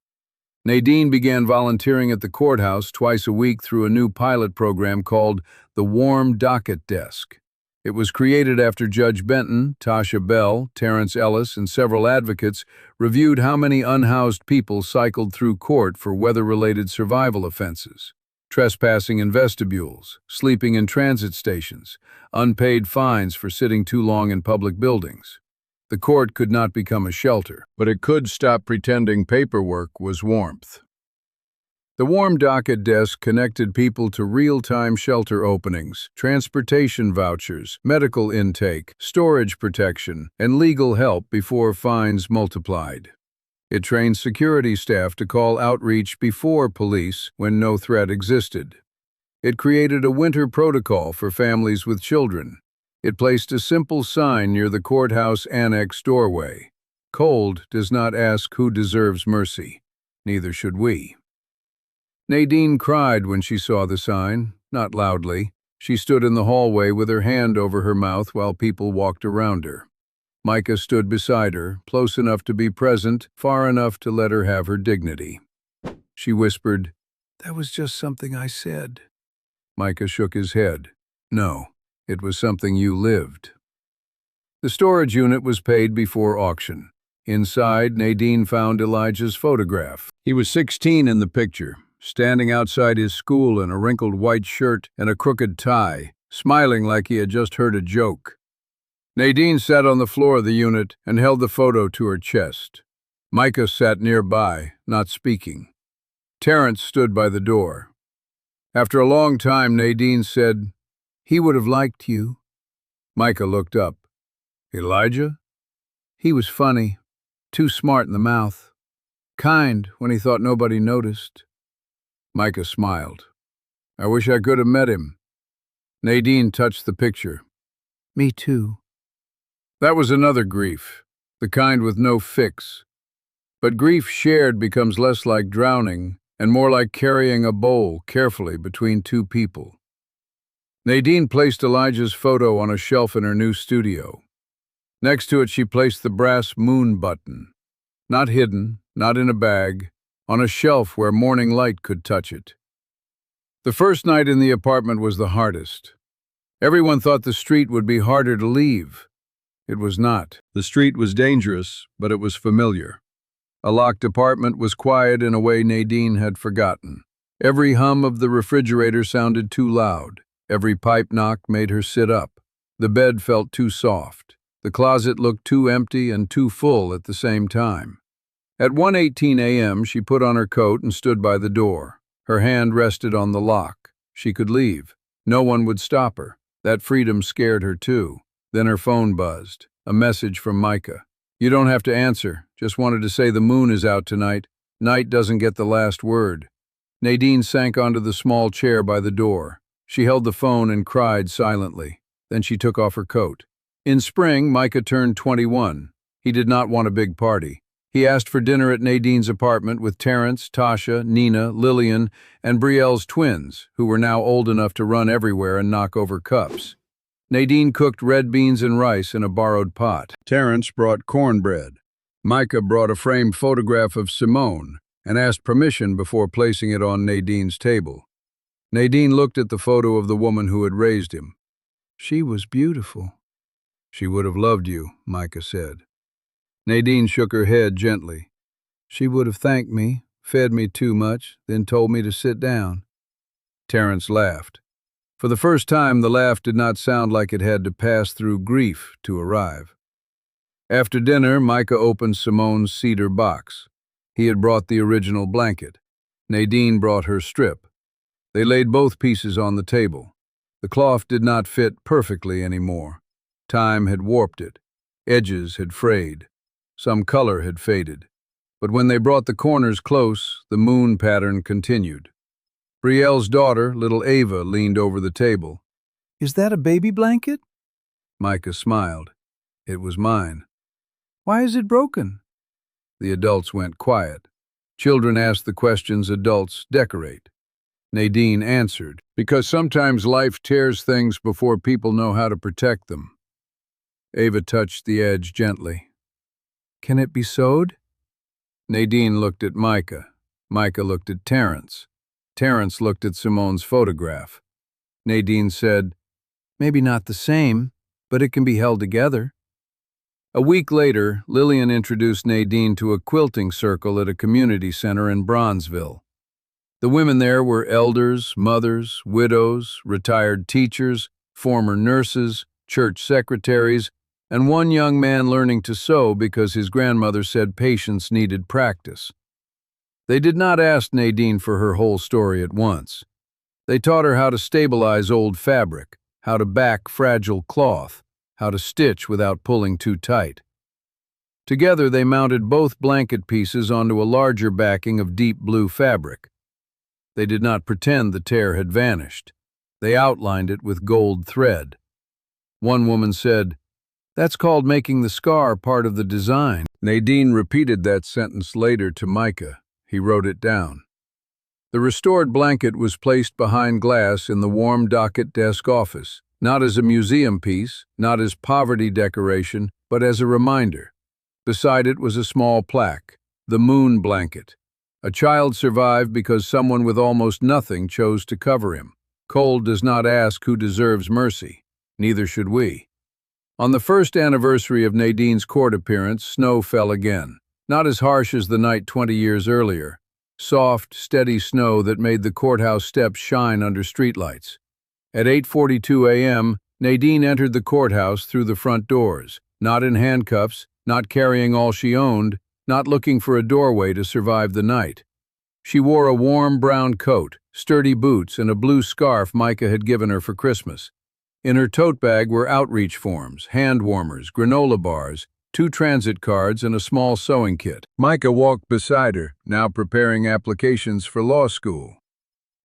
Nadine began volunteering at the courthouse twice a week through a new pilot program called the Warm Docket Desk. It was created after Judge Benton, Tasha Bell, Terrence Ellis, and several advocates reviewed how many unhoused people cycled through court for weather-related survival offenses: trespassing in vestibules, sleeping in transit stations, unpaid fines for sitting too long in public buildings. The court could not become a shelter, but it could stop pretending paperwork was warmth. The warm docket desk connected people to real-time shelter openings, transportation vouchers, medical intake, storage protection, and legal help before fines multiplied. It trained security staff to call outreach before police when no threat existed. It created a winter protocol for families with children. It placed a simple sign near the courthouse annex doorway: "Cold does not ask who deserves mercy. Neither should we." Nadine cried when she saw the sign, not loudly. She stood in the hallway with her hand over her mouth while people walked around her. Micah stood beside her, close enough to be present, far enough to let her have her dignity. She whispered, "That was just something I said." Micah shook his head. "No, it was something you lived." The storage unit was paid before auction. Inside, Nadine found Elijah's photograph. He was 16 in the picture, standing outside his school in a wrinkled white shirt and a crooked tie, smiling like he had just heard a joke. Nadine sat on the floor of the unit and held the photo to her chest. Micah sat nearby, not speaking. Terrence stood by the door. After a long time, Nadine said, "He would have liked you." Micah looked up. "Elijah?" "He was funny, too smart in the mouth. Kind when he thought nobody noticed." Micah smiled. "I wish I could have met him." Nadine touched the picture. "Me too." That was another grief, the kind with no fix. But grief shared becomes less like drowning and more like carrying a bowl carefully between two people. Nadine placed Elijah's photo on a shelf in her new studio. Next to it, she placed the brass moon button. Not hidden, not in a bag, on a shelf where morning light could touch it. The first night in the apartment was the hardest. Everyone thought the street would be harder to leave. It was not. The street was dangerous, but it was familiar. A locked apartment was quiet in a way Nadine had forgotten. Every hum of the refrigerator sounded too loud. Every pipe knock made her sit up. The bed felt too soft. The closet looked too empty and too full at the same time. At 1:18 a.m., she put on her coat and stood by the door. Her hand rested on the lock. She could leave. No one would stop her. That freedom scared her too. Then her phone buzzed. A message from Micah. "You don't have to answer. Just wanted to say the moon is out tonight. Night doesn't get the last word." Nadine sank onto the small chair by the door. She held the phone and cried silently. Then she took off her coat. In spring, Micah turned 21. He did not want a big party. He asked for dinner at Nadine's apartment with Terrence, Tasha, Nina, Lillian, and Brielle's twins, who were now old enough to run everywhere and knock over cups. Nadine cooked red beans and rice in a borrowed pot. Terrence brought cornbread. Micah brought a framed photograph of Simone and asked permission before placing it on Nadine's table. Nadine looked at the photo of the woman who had raised him. "She was beautiful." "She would have loved you," Micah said. Nadine shook her head gently. "She would have thanked me, fed me too much, then told me to sit down." Terrence laughed. For the first time, the laugh did not sound like it had to pass through grief to arrive. After dinner, Micah opened Simone's cedar box. He had brought the original blanket. Nadine brought her strip. They laid both pieces on the table. The cloth did not fit perfectly anymore. Time had warped it. Edges had frayed. Some color had faded. But when they brought the corners close, the moon pattern continued. Brielle's daughter, little Ava, leaned over the table. "Is that a baby blanket?" Micah smiled. "It was mine." "Why is it broken?" The adults went quiet. Children asked the questions adults decorate. Nadine answered, "Because sometimes life tears things before people know how to protect them." Ava touched the edge gently. "Can it be sewed?" Nadine looked at Micah. Micah looked at Terrence. Terrence looked at Simone's photograph. Nadine said, Maybe not the same, but it can be held together. A week later, Lillian introduced Nadine to a quilting circle at a community center in Bronzeville. The women there were elders, mothers, widows, retired teachers, former nurses, church secretaries, and one young man learning to sew because his grandmother said patience needed practice. They did not ask Nadine for her whole story at once. They taught her how to stabilize old fabric, how to back fragile cloth, how to stitch without pulling too tight. Together they mounted both blanket pieces onto a larger backing of deep blue fabric. They did not pretend the tear had vanished. They outlined it with gold thread. One woman said, "That's called making the scar part of the design." Nadine repeated that sentence later to Micah. He wrote it down. The restored blanket was placed behind glass in the warm docket desk office, not as a museum piece, not as poverty decoration, but as a reminder. Beside it was a small plaque, "The Moon Blanket." A child survived because someone with almost nothing chose to cover him. Cold does not ask who deserves mercy. Neither should we. On the first anniversary of Nadine's court appearance, snow fell again. Not as harsh as the night 20 years earlier. Soft, steady snow that made the courthouse steps shine under streetlights. At 8:42 a.m., Nadine entered the courthouse through the front doors, not in handcuffs, not carrying all she owned, not looking for a doorway to survive the night. She wore a warm brown coat, sturdy boots, and a blue scarf Micah had given her for Christmas. In her tote bag were outreach forms, hand warmers, granola bars, 2 transit cards, and a small sewing kit. Micah walked beside her, now preparing applications for law school.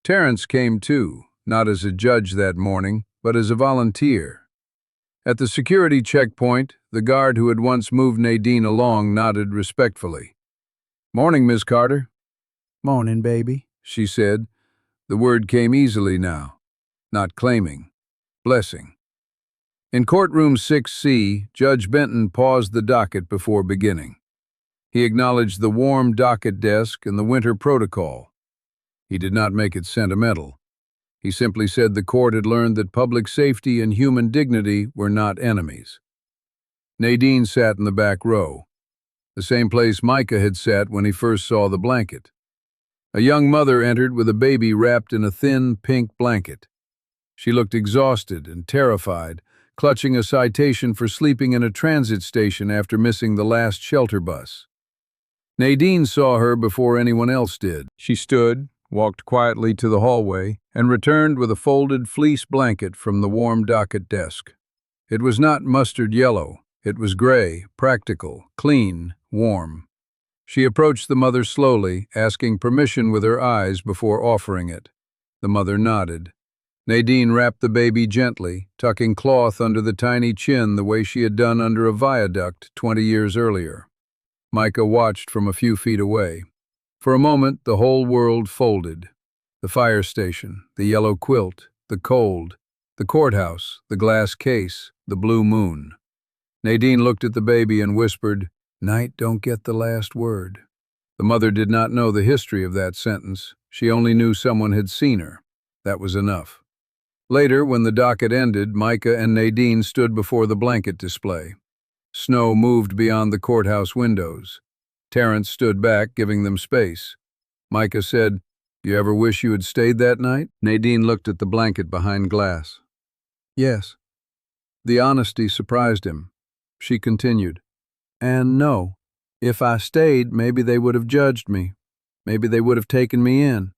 Terrence came too, not as a judge that morning, but as a volunteer. At the security checkpoint, the guard who had once moved Nadine along nodded respectfully. "Morning, Miss Carter," Morning, baby. she said. The word came easily now, not claiming, blessing. In Courtroom 6C, Judge Benton paused the docket before beginning. He acknowledged the warm docket desk and the winter protocol. He did not make it sentimental. He simply said the court had learned that public safety and human dignity were not enemies. Nadine sat in the back row, the same place Micah had sat when he first saw the blanket. A young mother entered with a baby wrapped in a thin, pink blanket. She looked exhausted and terrified, clutching a citation for sleeping in a transit station after missing the last shelter bus. Nadine saw her before anyone else did. She stood, walked quietly to the hallway, and returned with a folded fleece blanket from the warm docket desk. It was not mustard yellow. It was gray, practical, clean, warm. She approached the mother slowly, asking permission with her eyes before offering it. The mother nodded. Nadine wrapped the baby gently, tucking cloth under the tiny chin the way she had done under a viaduct 20 years earlier. Micah watched from a few feet away. For a moment, the whole world folded. The fire station, the yellow quilt, the cold, the courthouse, the glass case, the blue moon. Nadine looked at the baby and whispered, "Night don't get the last word." The mother did not know the history of that sentence. She only knew someone had seen her. That was enough. Later, when the docket ended, Micah and Nadine stood before the blanket display. Snow moved beyond the courthouse windows. Terrence stood back, giving them space. Micah said, "You ever wish you had stayed that night?" Nadine looked at the blanket behind glass. "Yes." The honesty surprised him. She continued, "And no, if I stayed, maybe they would have judged me. Maybe they would have taken me in.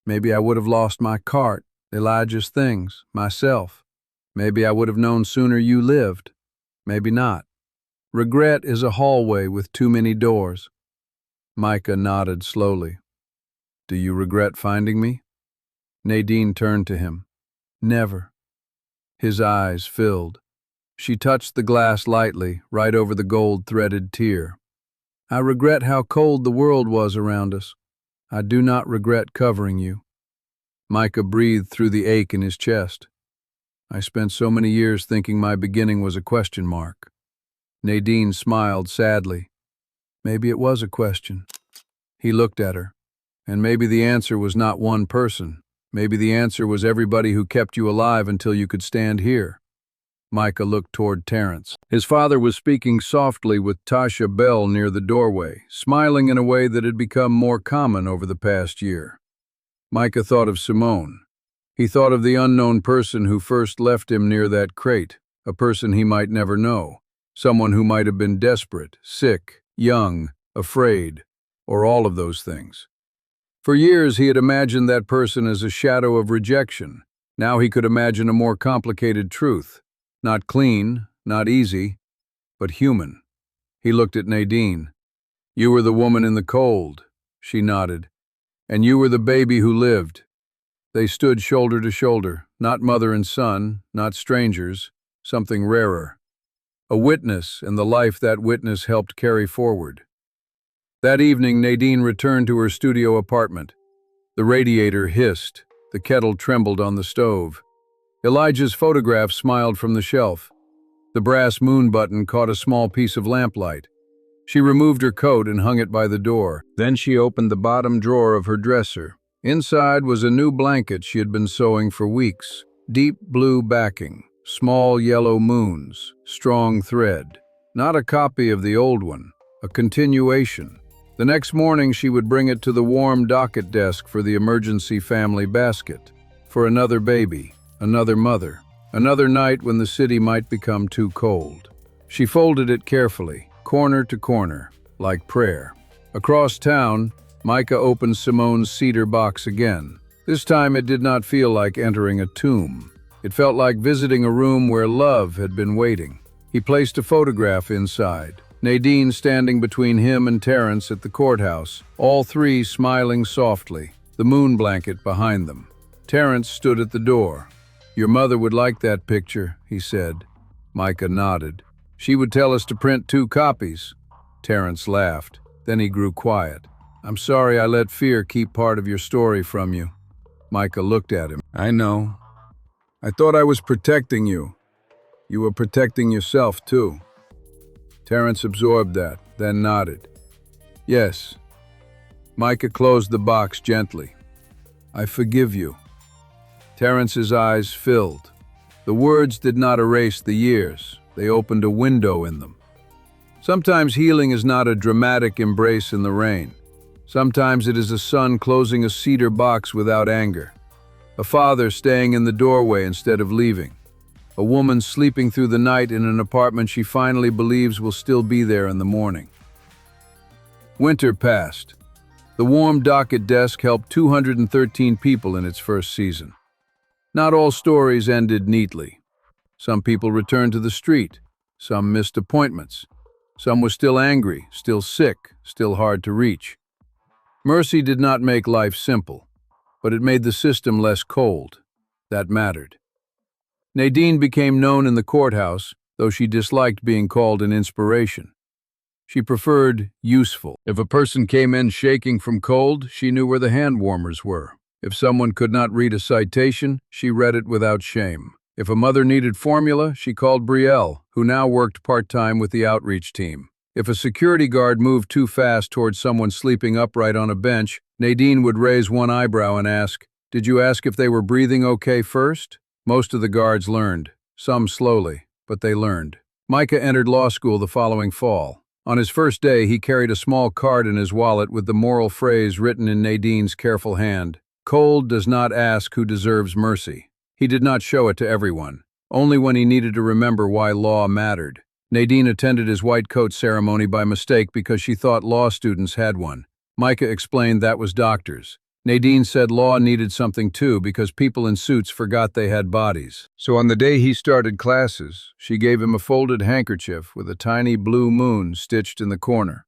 Maybe I would have lost my cart, Elijah's things, myself. Maybe I would have known sooner you lived. Maybe not. Regret is a hallway with too many doors." Micah nodded slowly. "Do you regret finding me?" Nadine turned to him. "Never." His eyes filled. She touched the glass lightly, right over the gold-threaded tear. "I regret how cold the world was around us. I do not regret covering you." Micah breathed through the ache in his chest. "I spent so many years thinking my beginning was a question mark." Nadine smiled sadly. "Maybe it was a question." He looked at her. "And maybe the answer was not one person. Maybe the answer was everybody who kept you alive until you could stand here." Micah looked toward Terrence. His father was speaking softly with Tasha Bell near the doorway, smiling in a way that had become more common over the past year. Micah thought of Simone. He thought of the unknown person who first left him near that crate, a person he might never know, someone who might have been desperate, sick, young, afraid, or all of those things. For years he had imagined that person as a shadow of rejection. Now he could imagine a more complicated truth. Not clean, not easy, but human. He looked at Nadine. "You were the woman in the cold," she nodded. "And you were the baby who lived." They stood shoulder to shoulder, not mother and son, not strangers, something rarer. A witness and the life that witness helped carry forward. That evening, Nadine returned to her studio apartment. The radiator hissed. The kettle trembled on the stove. Elijah's photograph smiled from the shelf. The brass moon button caught a small piece of lamplight. She removed her coat and hung it by the door. Then she opened the bottom drawer of her dresser. Inside was a new blanket she had been sewing for weeks. Deep blue backing, small yellow moons, strong thread. Not a copy of the old one, a continuation. The next morning she would bring it to the warm docket desk for the emergency family basket. For another baby, another mother, another night when the city might become too cold. She folded it carefully, corner to corner, like prayer. Across town, Micah opened Simone's cedar box again. This time it did not feel like entering a tomb. It felt like visiting a room where love had been waiting. He placed a photograph inside. Nadine standing between him and Terrence at the courthouse, all three smiling softly, the moon blanket behind them. Terrence stood at the door. "Your mother would like that picture," he said. Micah nodded. "She would tell us to print 2 copies." Terrence laughed. Then he grew quiet. "I'm sorry I let fear keep part of your story from you." Micah looked at him. "I know. I thought I was protecting you. You were protecting yourself, too." Terrence absorbed that, then nodded. "Yes." Micah closed the box gently. "I forgive you." Terrence's eyes filled. The words did not erase the years. They opened a window in them. Sometimes healing is not a dramatic embrace in the rain. Sometimes it is a son closing a cedar box without anger. A father staying in the doorway instead of leaving. A woman sleeping through the night in an apartment she finally believes will still be there in the morning. Winter passed. The warm docket desk helped 213 people in its first season. Not all stories ended neatly. Some people returned to the street. Some missed appointments. Some were still angry, still sick, still hard to reach. Mercy did not make life simple, but it made the system less cold. That mattered. Nadine became known in the courthouse, though she disliked being called an inspiration. She preferred useful. If a person came in shaking from cold, she knew where the hand warmers were. If someone could not read a citation, she read it without shame. If a mother needed formula, she called Brielle, who now worked part-time with the outreach team. If a security guard moved too fast towards someone sleeping upright on a bench, Nadine would raise one eyebrow and ask, "Did you ask if they were breathing okay first?" Most of the guards learned, some slowly, but they learned. Micah entered law school the following fall. On his first day, he carried a small card in his wallet with the moral phrase written in Nadine's careful hand. "Cold does not ask who deserves mercy." He did not show it to everyone, only when he needed to remember why law mattered. Nadine attended his white coat ceremony by mistake because she thought law students had one. Micah explained that was doctors. Nadine said law needed something too because people in suits forgot they had bodies. So on the day he started classes, she gave him a folded handkerchief with a tiny blue moon stitched in the corner.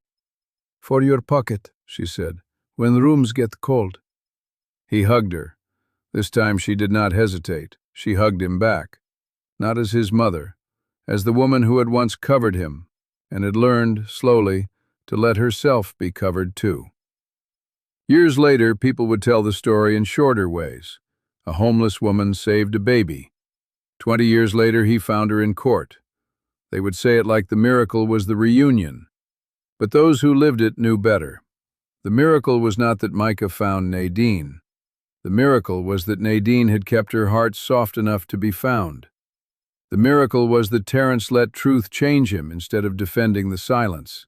"For your pocket," she said, "when rooms get cold." He hugged her. This time she did not hesitate. She hugged him back. Not as his mother, as the woman who had once covered him, and had learned, slowly, to let herself be covered too. Years later, people would tell the story in shorter ways. A homeless woman saved a baby. 20 years later, he found her in court. They would say it like the miracle was the reunion. But those who lived it knew better. The miracle was not that Micah found Nadine. The miracle was that Nadine had kept her heart soft enough to be found. The miracle was that Terence let truth change him instead of defending the silence.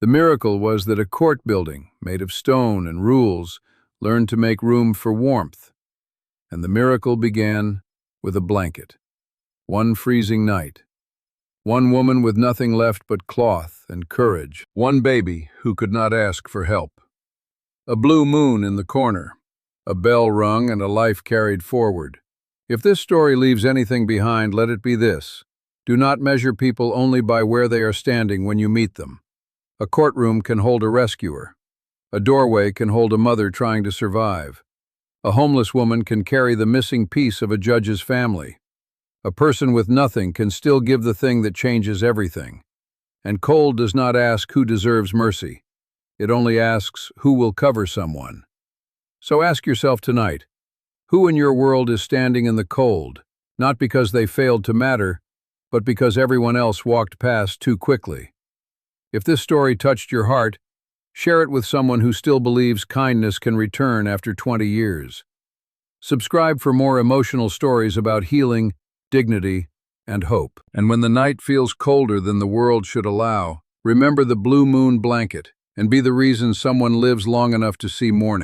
The miracle was that a court building, made of stone and rules, learned to make room for warmth. And the miracle began with a blanket. One freezing night. One woman with nothing left but cloth and courage. One baby who could not ask for help. A blue moon in the corner. A bell rung and a life carried forward. If this story leaves anything behind, let it be this. Do not measure people only by where they are standing when you meet them. A courtroom can hold a rescuer. A doorway can hold a mother trying to survive. A homeless woman can carry the missing piece of a judge's family. A person with nothing can still give the thing that changes everything. And cold does not ask who deserves mercy. It only asks who will cover someone. So ask yourself tonight, who in your world is standing in the cold, not because they failed to matter, but because everyone else walked past too quickly? If this story touched your heart, share it with someone who still believes kindness can return after 20 years. Subscribe for more emotional stories about healing, dignity, and hope. And when the night feels colder than the world should allow, remember the blue moon blanket and be the reason someone lives long enough to see morning.